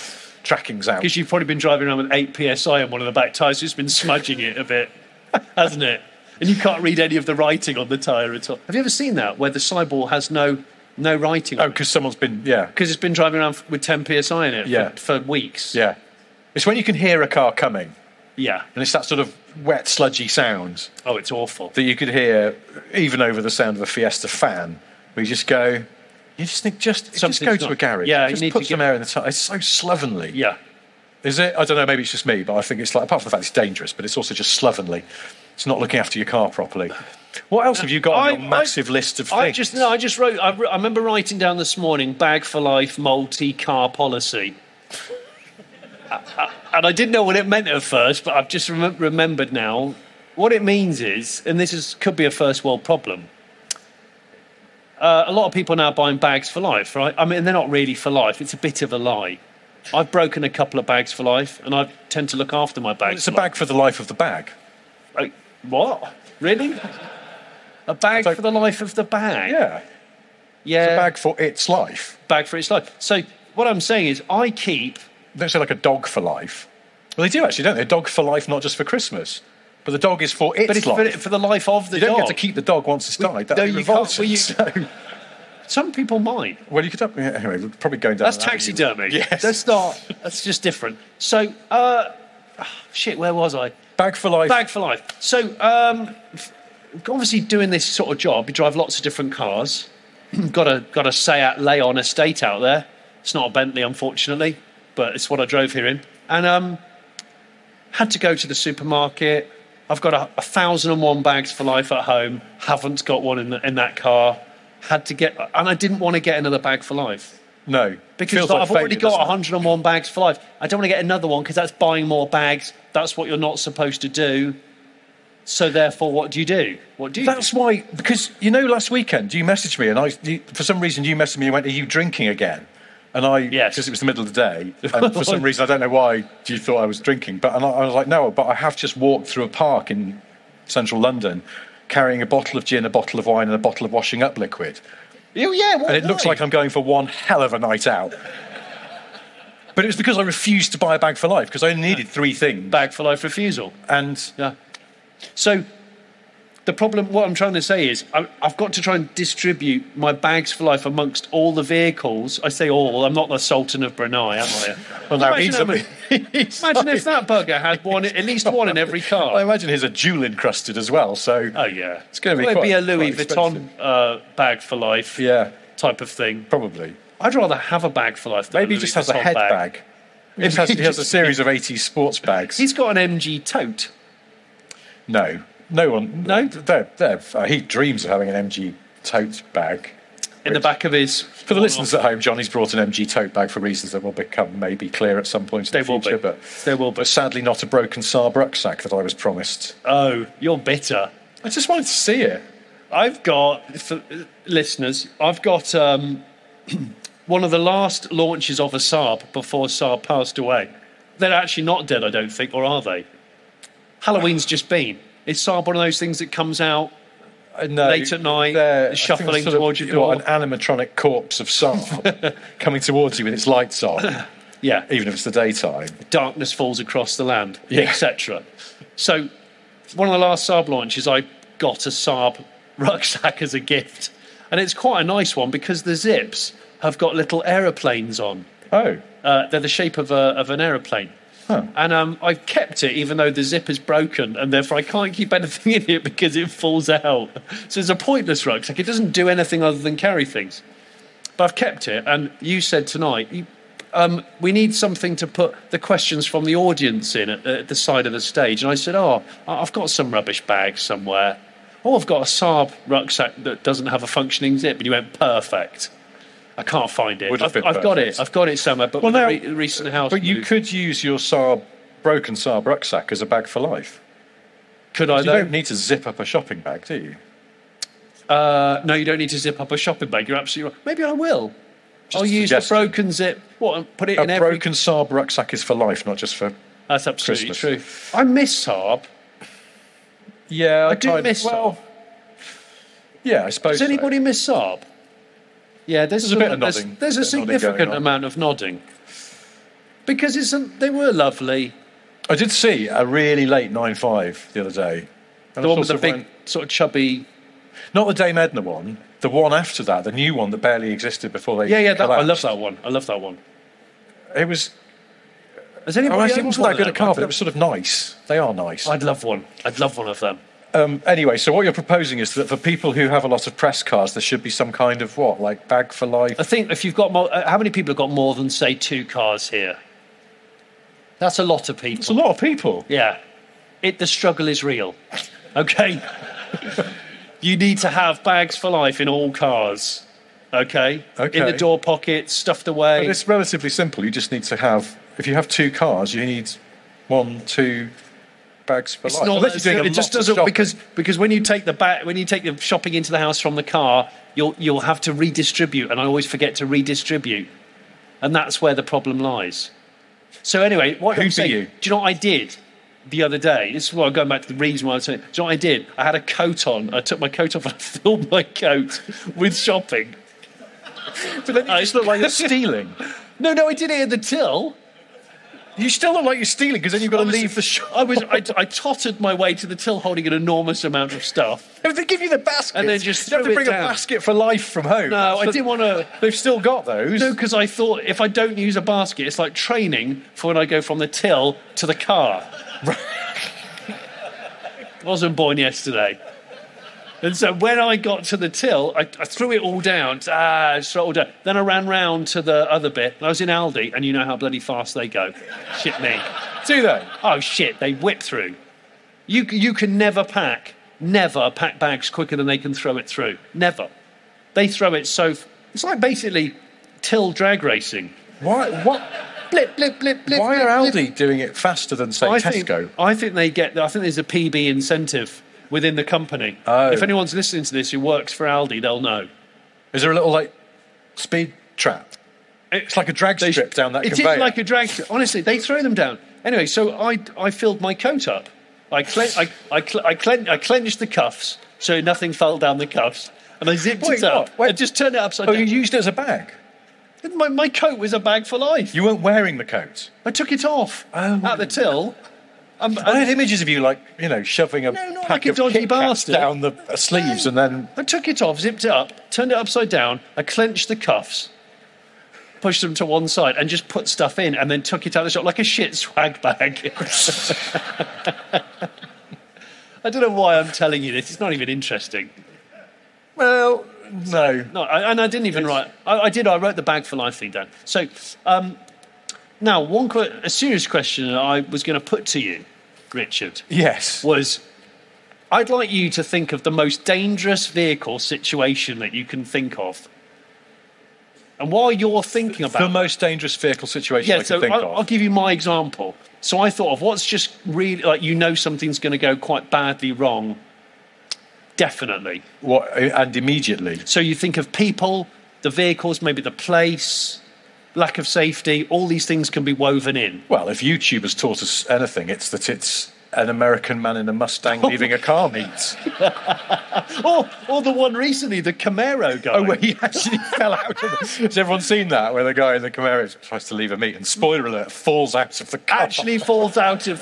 Tracking's out. Because you've probably been driving around with 8 PSI on one of the back tyres, so it's been smudging it a bit, hasn't it? And you can't read any of the writing on the tyre at all. Have you ever seen that, where the sideball has no writing on it? Oh, because someone's been, Because it's been driving around with 10 PSI in it for weeks. Yeah. It's when you can hear a car coming. Yeah. And it's that sort of wet, sludgy sound. Oh, it's awful. That you could hear even over the sound of a Fiesta fan. We just go, you just think, just go to a garage. Yeah, just you need put to some air in the tyre. It's so slovenly. Yeah. Is it? I don't know, maybe it's just me, but I think it's like, apart from the fact it's dangerous, but it's also just slovenly. It's not looking after your car properly. What else have you got on your massive list of things? I just wrote, I remember writing down this morning, bag for life, multi-car policy. And I didn't know what it meant at first, but I've just remembered now. What it means is, and could be a first world problem, a lot of people are now buying bags for life, right? I mean, they're not really for life. It's a bit of a lie. I've broken a couple of bags for life, and I tend to look after my bags. It's a bag for the life of the bag. What? Really? A bag for the life of the bag? Yeah. Yeah. It's a bag for its life. Bag for its life. So what I'm saying is I keep... Don't say like a dog for life. Well, they do actually, don't they? A dog for life, not just for Christmas. But the dog is for its life. For the life of the dog. You don't get to keep the dog once it's died. That would be revolting. Some people might. Well, you could have... Anyway, we're probably going down... That's taxidermy. Yes. That's just different. So, where was I? Bag for life. Bag for life. So, obviously doing this sort of job, you drive lots of different cars. got a Seat Leon estate out there. It's not a Bentley, unfortunately, but it's what I drove here in. And had to go to the supermarket. I've got 1,001 bags for life at home. Haven't got one in that car. Had to get, and I didn't want to get another bag for life. No, because I've already got 101 bags for life. I don't want to get another one because that's buying more bags. That's what you're not supposed to do. So therefore, what do you do? That's why, because last weekend you messaged me, and for some reason you messaged me and went, "Are you drinking again?" And because it was the middle of the day, and for some reason I don't know why you thought I was drinking, but I was like, no, but I have just walked through a park in central London, carrying a bottle of gin, a bottle of wine, and a bottle of washing up liquid. Oh yeah, and it looks like I'm going for one hell of a night out. But it was because I refused to buy a bag for life because I only needed 3 things. Bag for life refusal. And yeah. So The problem, what I'm trying to say is, I've got to try and distribute my bags for life amongst all the vehicles. I say all. I'm not the Sultan of Brunei, am I? Well, now imagine if that bugger had one, at least one in every car. I imagine his are jewel encrusted as well. So oh yeah, it's going to be it'd quite, be a Louis quite Vuitton bag for life. Yeah, type of thing. Probably. I'd rather have a bag for life. Than Maybe a he just Louis has a Vuitton head bag. He has a series of 80s sports bags. He's got an MG tote. No one. No? He dreams of having an MG tote bag. In the back of his... For the listeners at home, Johnny's brought an MG tote bag for reasons that will become maybe clear at some point in the future. They will be. But sadly not a broken Saab rucksack that I was promised. Oh, you're bitter. I just wanted to see it. I've got, for listeners, I've got one of the last launches of a Saab before Saab passed away. They're actually not dead, I don't think, or are they? Halloween's just been. Is Saab one of those things that comes out late at night, shuffling towards your door? An animatronic corpse of Saab coming towards you with its lights on. Yeah. Even if it's the daytime. Darkness falls across the land, yeah. etc. So, one of the last Saab launches, I got a Saab rucksack as a gift. And it's quite a nice one because the zips have got little aeroplanes on. Oh. They're the shape of an aeroplane. Huh. And I've kept it even though the zip is broken and therefore I can't keep anything in it because it falls out. So it's a pointless rucksack. It doesn't do anything other than carry things. But I've kept it, and you said tonight, we need something to put the questions from the audience in at the side of the stage. And I said, I've got some rubbish bags somewhere. Oh, I've got a Saab rucksack that doesn't have a functioning zip. And you went, perfect. I can't find it. I've got it. I've got it somewhere. But well, with the recent house. But you could use your broken Saab rucksack as a bag for life. Could I? You don't need to zip up a shopping bag, do you? No, you don't need to zip up a shopping bag. You're absolutely right. Maybe I will. I'll use the broken zip. What? And put it in every. A broken Saab rucksack is for life, not just for. That's absolutely Christmas. true. I miss Saab. Yeah, I do miss Saab. Yeah, I suppose. Does anybody miss Saab? Yeah, there's a bit of nodding. There's a significant amount of nodding. Because they were lovely. I did see a really late 9.5 the other day. The one with the big, sort of chubby... Not the Dame Edna one. The one after that, the new one that barely existed before they I love that one. I love that one. It was... Has anybody it wasn't that good a car, but it was sort of nice. They are nice. I'd love one. I'd love one of them. Anyway, so what you're proposing is that for people who have a lot of press cars, there should be some kind of like bag for life? I think if you've got more... how many people have got more than, say, 2 cars here? That's a lot of people. It's a lot of people. Yeah. The struggle is real. Okay? You need to have bags for life in all cars. Okay? In the door pockets, stuffed away. But it's relatively simple. You just need to have... If you have 2 cars, you need 1, 2... bags for life. It just doesn't because when you take the shopping into the house from the car, you'll have to redistribute, and I always forget to redistribute, and that's where the problem lies. So anyway, do you know what I did the other day? This is why I'm going back to the reason why I was saying. Do you know what I did? I had a coat on. I took my coat off and I filled my coat with shopping. But then you just look like you're stealing. No, I did it at the till. You still look like you're stealing because then you've got to leave the shop. I tottered my way to the till holding an enormous amount of stuff. They give you the basket. And then just you have to bring a basket for life from home. No, I didn't want to... They've still got those. No, because I thought if I don't use a basket, it's like training for when I go from the till to the car. I wasn't born yesterday. And so when I got to the till, I threw it all down. Then I ran round to the other bit. I was in Aldi, and you know how bloody fast they go. Shit me. Do they? Oh, shit, they whip through. You can never pack bags quicker than they can throw it through. Never. They throw it so... It's like basically till drag racing. Why? What? Blip, blip, blip, blip. Why are Aldi doing it faster than, say, Tesco? I think there's a PB incentive within the company. Oh. If anyone's listening to this who works for Aldi, they'll know. Is there a little, speed trap? It's like a drag strip down that conveyor. It is like a drag strip. Honestly, they throw them down. Anyway, so I filled my coat up. I clenched the cuffs so nothing fell down the cuffs, and I zipped it up. I just turned it upside down. Oh, you used it as a bag? My coat was a bag for life. You weren't wearing the coat? I took it off at the till. I had images of you, like, shoving a not pack like a of dodgy Kit Kats bastard. down the sleeves, and then I took it off, zipped it up, turned it upside down, I clenched the cuffs, pushed them to one side, and just put stuff in, and then took it out of the shop like a shit swag bag. I don't know why I'm telling you this. It's not even interesting. well, no. No, and I didn't even write. I did. I wrote the bag for life thing down. So, now a serious question that I was going to put to you, Richard, Yes. was I'd like you to think of the most dangerous vehicle situation that you can think of. And while you're thinking about The most dangerous vehicle situation I can think of. I'll give you my example. So I thought of what's just really like something's going to go quite badly wrong. Definitely. What, and immediately. So you think of people, the vehicles, maybe the place, lack of safety. All these things can be woven in. Well, if YouTube has taught us anything, it's that it's an American man in a Mustang leaving a car meet. Or the one recently, the Camaro guy. Oh, where he actually fell out of it. Has everyone seen that? Where the guy in the Camaro tries to leave a meet and, spoiler alert, falls out of the car. Actually falls out of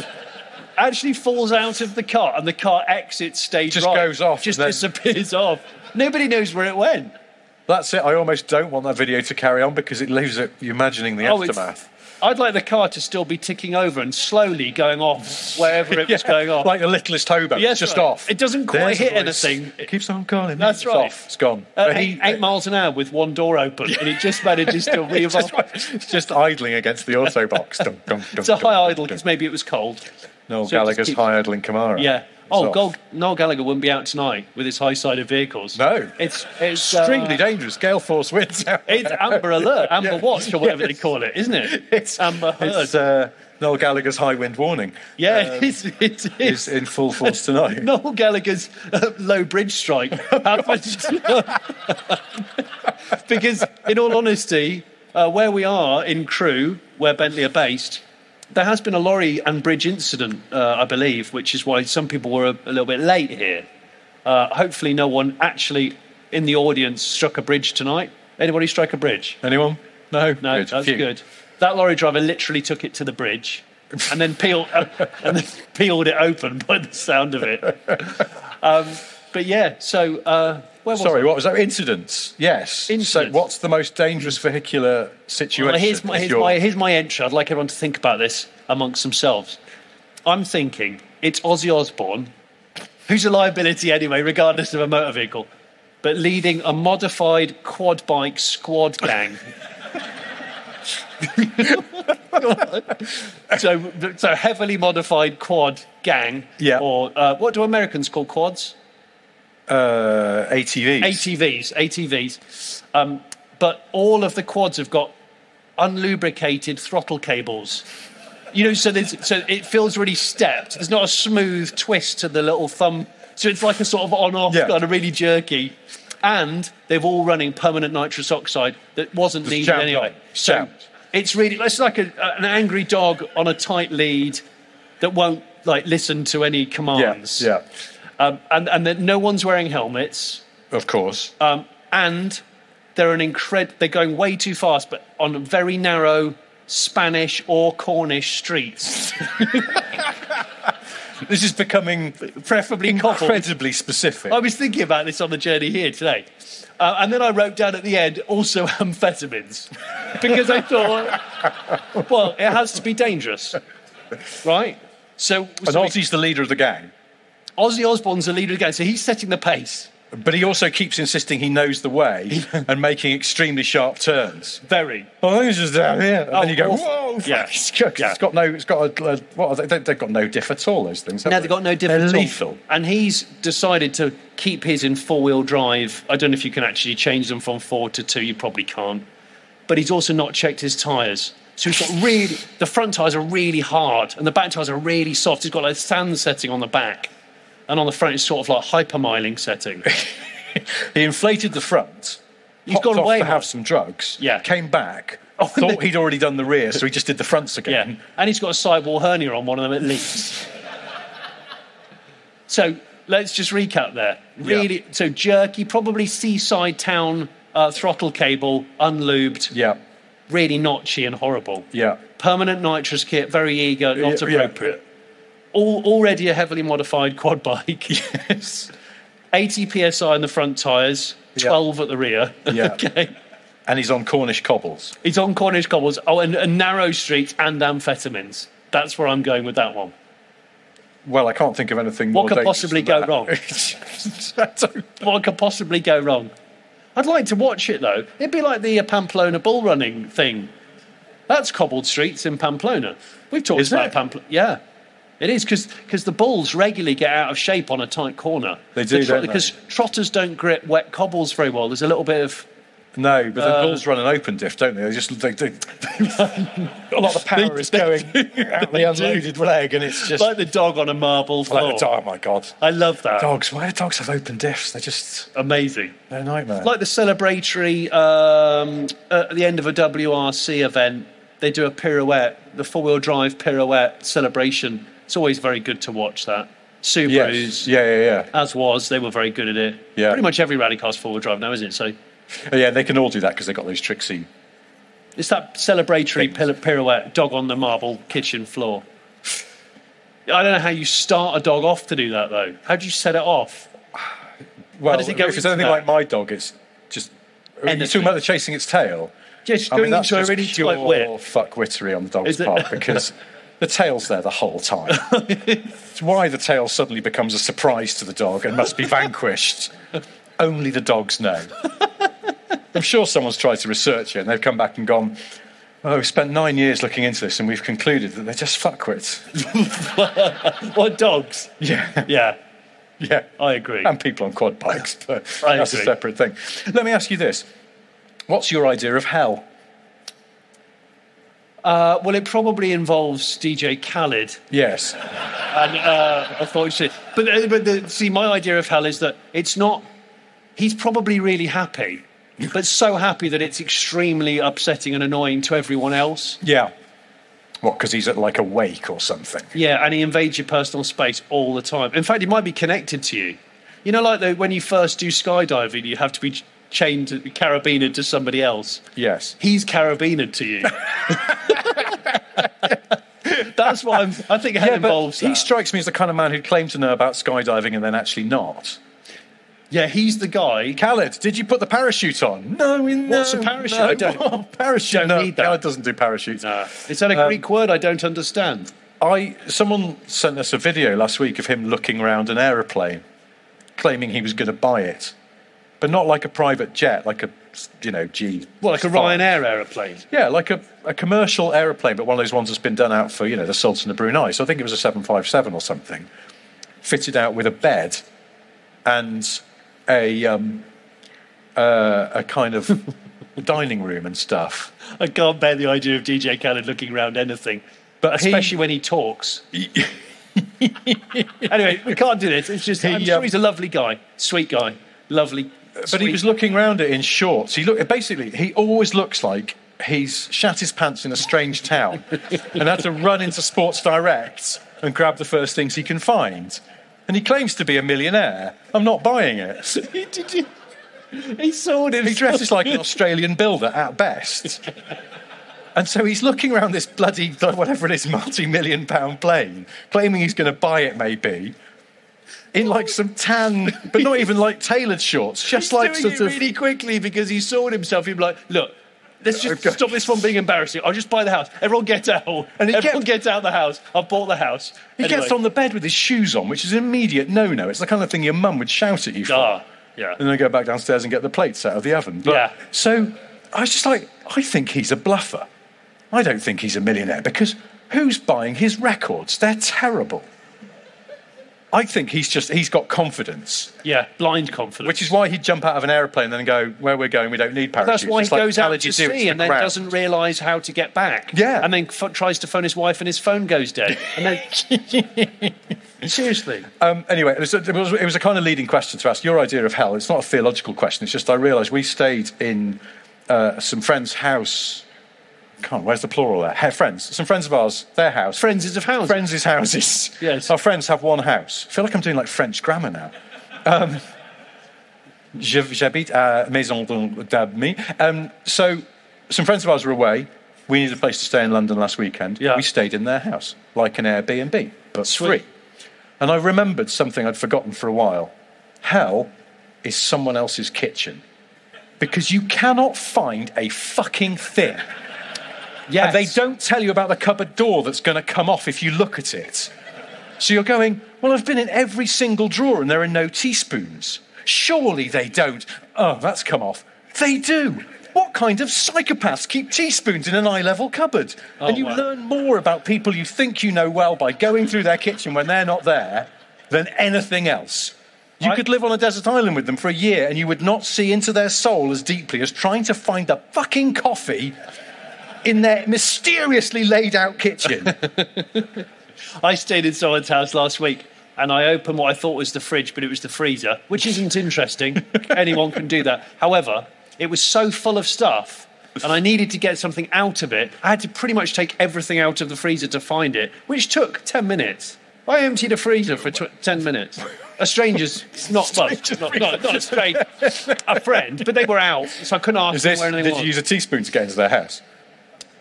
the car, and the car exits stage Just right. goes off, Just and then- disappears off. Nobody knows where it went. That's it. I almost don't want that video to carry on because it leaves it you imagining the aftermath. I'd like the car to still be ticking over and slowly going off wherever it was going off. Like the littlest hobo. Yes, just right. off. It doesn't quite There's the hit voice. anything. It keeps on calling. That's it's right. Off. It's gone. At 8 miles an hour with one door open, and it just manages to revolve. It's just idling against the auto box. Dun, dun, dun, It's a dun, high dun, idle dun. because maybe it was cold. Noel So it just Gallagher's keeps- high idling Camaro. Yeah. It's off. Noel Gallagher wouldn't be out tonight with his high-sided vehicles. No. It's Extremely dangerous. Gale force winds out. It's Amber Alert, Amber Yeah. Watch, or whatever they Yes. call it, isn't it? It's Amber Heard. It's Noel Gallagher's high wind warning. Yeah, it Is is. in full force tonight. Noel Gallagher's low bridge strike. Because, in all honesty, where we are in Crewe, where Bentley are based, there has been a lorry and bridge incident, I believe, which is why some people were a little bit late here. Hopefully no one actually in the audience struck a bridge tonight. Anybody strike a bridge? Anyone? No? No, that's good. That lorry driver literally took it to the bridge and then peeled it open by the sound of it. But yeah, so where was Sorry, I? what was that? Incidents. Yes. Incidents. So, what's the most dangerous vehicular situation? Well, here's my entry. I'd like everyone to think about this amongst themselves. I'm thinking it's Ozzy Osbourne, who's a liability anyway, regardless of a motor vehicle, but leading a modified quad bike squad gang. so heavily modified quad gang. Yeah. Or what do Americans call quads? ATVs. ATVs. But all of the quads have got unlubricated throttle cables. So it feels really stepped. There's not a smooth twist to the little thumb. So it's like a sort of on-off, kind of really jerky. And they're all running permanent nitrous oxide that wasn't Just needed jammed anyway. on. So Jammed. it's like an angry dog on a tight lead that won't listen to any commands. Yeah. And that no one's wearing helmets. Of course. And they're they're going way too fast, but on very narrow Spanish or Cornish streets. This is becoming Preferably cobbled. incredibly specific. I was thinking about this on the journey here today. And then I wrote down at the end, also amphetamines. Because I thought, well, it has to be dangerous. Right? So And Ozzy's the leader of the gang. Ozzy Osbourne's the leader of the gang, so he's setting the pace. But he also keeps insisting he knows the way and making extremely sharp turns. Very. Oh, I think it's just down here. And then you go, awful. whoa! Yeah. It's got they've got no diff at all, those things. have No, they've got no difference. They're lethal. And he's decided to keep his in four-wheel drive. I don't know if you can actually change them from 4 to 2. You probably can't. But he's also not checked his tyres. So he's got the front tyres are really hard and the back tyres are really soft. He's got like sand setting on the back. And on the front, it's sort of like hypermiling setting. He inflated the front. He's Popped gone off way to hard. have some drugs. Yeah. Came back. Oh, Thought he'd already done the rear, so he just did the fronts again. Yeah. And he's got a sidewall hernia on one of them at least. So let's just recap there. Really, so jerky, probably seaside town throttle cable, unlubed. Yeah. Really notchy and horrible. Yeah. Permanent nitrous kit, very eager, not appropriate. already a heavily modified quad bike. Yes. 80 psi in the front tyres, 12 at the rear. Yeah. Okay. And he's on Cornish cobbles. He's on Cornish cobbles. Oh, and narrow streets and amphetamines. That's where I'm going with that one. Well, I can't think of anything What more could dangerous possibly than go that. wrong? What could possibly go wrong? I'd like to watch it, though. It'd be like the Pamplona bull running thing. That's cobbled streets in Pamplona. We've talked Is about it? Pamplona. Yeah. It is, because the bulls regularly get out of shape on a tight corner. They do, don't they? Because trotters don't grip wet cobbles very well. There's a little bit of... No, but the bulls run an open diff, don't they? They do. A lot of the power is going out the unloaded leg, and it's just like the dog on a marble floor. oh my god! I love that. Dogs. Why do dogs have open diffs? They're just amazing. They're a nightmare. Like the celebratory at the end of a WRC event, they do a pirouette, the four-wheel drive pirouette celebration. It's always very good to watch that. Subarus, yeah. as was, they were very good at it. Yeah. Pretty much every rally car's four-wheel drive now, isn't it? So. Yeah, they can all do that because they've got those tricksy. It's that celebratory pirouette, dog on the marble kitchen floor. I don't know how you start a dog off to do that, though. How do you set it off? Well, does it go if it's into anything that? like my dog, it's just... You're talking about the chasing its tail? Just I mean, going that's into a just really pure tight whip. fuckwittery on the dog's Is it? part because the tail's there the whole time. It's why the tail suddenly becomes a surprise to the dog and must be vanquished. Only the dogs know. I'm sure someone's tried to research it and they've come back and gone, oh, we spent 9 years looking into this and we've concluded that they're just fuckwits. What, dogs? Yeah. Yeah, Yeah. I agree. And people on quad bikes, but I that's agree. a separate thing. Let me ask you this. What's your idea of hell? Well, it probably involves DJ Khaled. Yes. And I thought you should. See, my idea of hell is that it's not... He's probably really happy, but so happy that it's extremely upsetting and annoying to everyone else. Yeah. What, because he's at like a wake or something? Yeah, and he invades your personal space all the time. In fact, he might be connected to you. You know, like when you first do skydiving, you have to be chained, carabined to somebody else. Yes. He's carabined to you. That's what I think hell involves. He strikes me as the kind of man who'd claim to know about skydiving and then actually not. Yeah, he's the guy. Khaled, did you put the parachute on? No, What's a parachute? I don't. Parachute. Don't need that. Khaled doesn't do parachutes. Is that a Greek word I don't understand? Someone sent us a video last week of him looking around an aeroplane, claiming he was going to buy it, but not like a private jet, like a G. Well, like a Ryanair aeroplane. Yeah, like a commercial aeroplane, but one of those ones that's been done out for the Sultan of Brunei. So I think it was a 757 or something, fitted out with a bed and a kind of dining room and stuff. I can't bear the idea of DJ Khaled looking around anything, But especially when he talks. Anyway, we can't do this. It's just I'm sure he's a lovely guy, sweet guy, lovely. But he was looking around it in shorts. He always looks like he's shat his pants in a strange town and had to run into Sports Direct and grab the first things he can find. And he claims to be a millionaire. I'm not buying it. He sold it. He dresses like an Australian builder at best. And so he's looking around this bloody, whatever it is, multi-million-pound plane, claiming he's going to buy it, maybe, in like some tan, but not even like tailored shorts, just He's like doing sort it of... really quickly because he sold himself. He'd be like, look, let's just stop this from being embarrassing. I'll just buy the house. Everyone get out. And everyone get out of the house. I've bought the house. He gets on the bed with his shoes on, which is an immediate no-no. It's the kind of thing your mum would shout at you for. Yeah. And then go back downstairs and get the plates out of the oven. So I was just like, I think he's a bluffer. I don't think he's a millionaire because who's buying his records? They're terrible. I think he's got confidence. Yeah, blind confidence. Which is why he'd jump out of an airplane and then go, where we're going, we don't need parachutes. That's why he goes out to sea and then ground. doesn't realise how to get back. Yeah. And then tries to phone his wife and his phone goes dead. And then... Seriously. Anyway, it was a kind of leading question to ask. Your idea of hell, it's not a theological question, it's just I realised we stayed in some friend's house. Where's the plural there? Friends. Some friends of ours, their house. Friends of houses. Friends' houses. Yes. Our friends have one house. I feel like I'm doing like French grammar now. J'habite à Maison d'Ami. So some friends of ours were away. We needed a place to stay in London last weekend. Yeah. We stayed in their house, like an Airbnb, but Sweet. free. And I remembered something I'd forgotten for a while. Hell is someone else's kitchen. Because you cannot find a fucking thing. Yes. And they don't tell you about the cupboard door that's going to come off if you look at it. So you're going, well, I've been in every single drawer and there are no teaspoons. Surely they don't. Oh, that's come off. They do. What kind of psychopaths keep teaspoons in an eye-level cupboard? And you learn more about people you think you know well by going through their kitchen when they're not there than anything else. You could live on a desert island with them for a year and you would not see into their soul as deeply as trying to find the fucking coffee in their mysteriously laid-out kitchen. I stayed in someone's house last week and I opened what I thought was the fridge, but it was the freezer, which isn't interesting. Anyone can do that. However, it was so full of stuff and I needed to get something out of it. I had to pretty much take everything out of the freezer to find it, which took 10 minutes. I emptied a freezer for 10 minutes. A stranger's not a stranger, a friend, but they were out, so I couldn't ask them where anything was. Did you use a teaspoon to get into their house?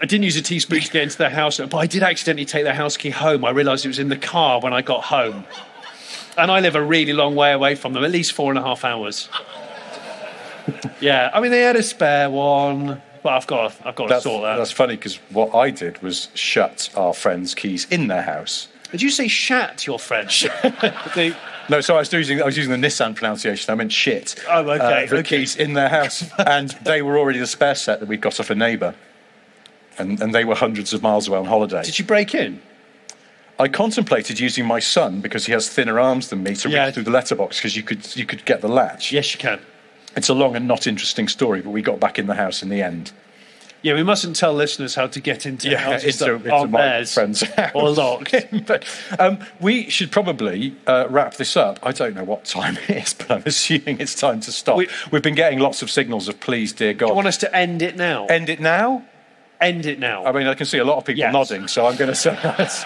I didn't use a teaspoon to get into their house, but I did accidentally take their house key home. I realised it was in the car when I got home. And I live a really long way away from them, at least 4.5 hours. Yeah, I mean, they had a spare one, but I've got to sort that. That's funny, because what I did was shut our friends' keys in their house. Did you say shat your friend? No, sorry, I was using the Nissan pronunciation. I meant shit. Oh, okay. The keys in their house. And they were already the spare set that we got off a neighbour. And they were hundreds of miles away on holiday. Did you break in? I contemplated using my son, because he has thinner arms than me, to reach through the letterbox, because you could get the latch. Yes, you can. It's a long and not interesting story, but we got back in the house in the end. Yeah, we mustn't tell listeners how to get into houses into my friend's house. Or locked. But we should probably wrap this up. I don't know what time it is, but I'm assuming it's time to stop. We've been getting lots of signals of please, dear God. Do you want us to end it now? End it now? End it now. I mean, I can see a lot of people nodding, so I'm going to say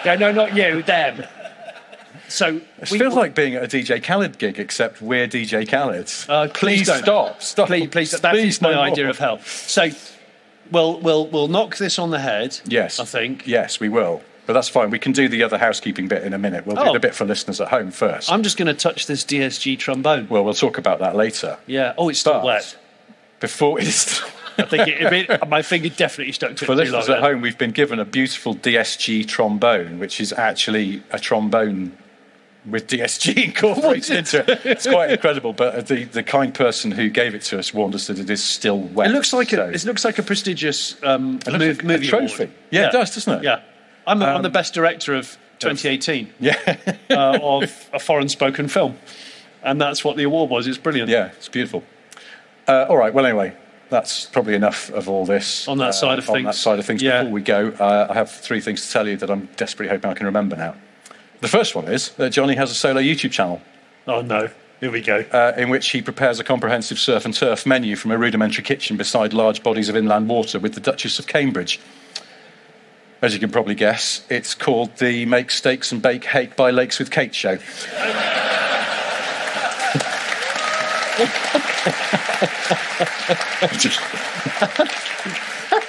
yeah, no, not you, them. So it feels like being at a DJ Khaled gig, except we're DJ Khaled. Please stop. Please, that's my idea of hell. So we'll knock this on the head. Yes, I think. Yes, we will. But that's fine. We can do the other housekeeping bit in a minute. We'll do the bit for listeners at home first. I'm just going to touch this DSG trombone. Well, we'll talk about that later. Yeah. Oh, it's still wet. Before it's. I think my finger definitely stuck to it. For listeners at home, we've been given a beautiful DSG trombone, which is actually a trombone with DSG incorporated into it. It's quite incredible, but the kind person who gave it to us warned us that it is still wet. It looks like a prestigious movie trophy. Award. Yeah, it does, doesn't it? Yeah. I'm the best director of 2018 of a foreign spoken film, and that's what the award was. It's brilliant. Yeah, it's beautiful. All right, well, anyway, that's probably enough of all this. On that side of things. On that side of things. Before we go, I have 3 things to tell you that I'm desperately hoping I can remember now. The first one is that Johnny has a solo YouTube channel. Oh, no. Here we go. In which he prepares a comprehensive surf and turf menu from a rudimentary kitchen beside large bodies of inland water with the Duchess of Cambridge. As you can probably guess, it's called the Make Steaks and Bake Hake by Lakes with Kate show.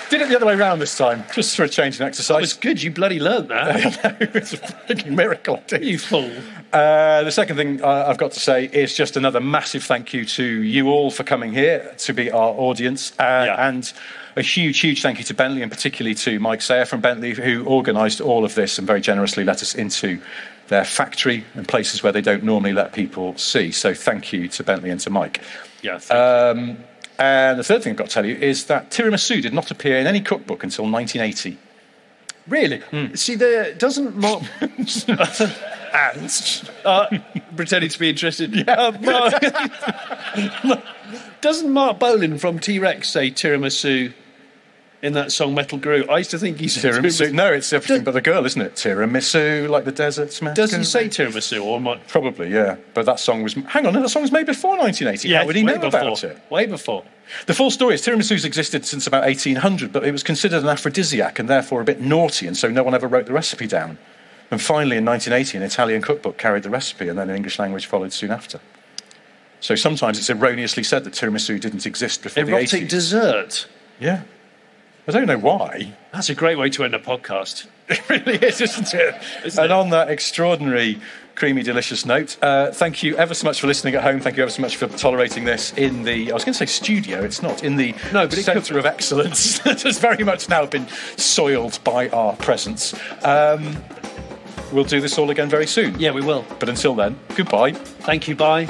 Did it the other way round this time, just for a change in exercise. That was good. You bloody learnt that. It's a freaking miracle. You fool. The second thing I've got to say is just another massive thank you to you all for coming here to be our audience, and a huge thank you to Bentley, and particularly to Mike Sayer from Bentley, who organised all of this and very generously let us into their factory and places where they don't normally let people see. So thank you to Bentley and to Mike. Yeah, thank you. And the third thing I've got to tell you is that tiramisu did not appear in any cookbook until 1980. Really? See, there doesn't Mark... pretending to be interested. Doesn't Mark Bolan from T-Rex say tiramisu in that song Metal Guru? I used to think he said tiramisu. No, it's everything but the girl, isn't it? Tiramisu, like the desert's mask. Does he say tiramisu? Or might... Probably, yeah. But that song was... Hang on, that song was made before 1980. Yeah, how would he know about it? Way before. The full story is tiramisu's existed since about 1800, but it was considered an aphrodisiac and therefore a bit naughty, and so no one ever wrote the recipe down. And finally, in 1980, an Italian cookbook carried the recipe, and then an English language followed soon after. So sometimes it's erroneously said that tiramisu didn't exist before the 80s. Erotic dessert? Yeah. I don't know why. That's a great way to end a podcast. It really is, isn't it? On that extraordinary, creamy, delicious note, thank you ever so much for listening at home. Thank you ever so much for tolerating this in the, I was going to say studio, it's not, in the centre of excellence that has very much now been soiled by our presence. We'll do this all again very soon. Yeah, we will. But until then, goodbye. Thank you, bye.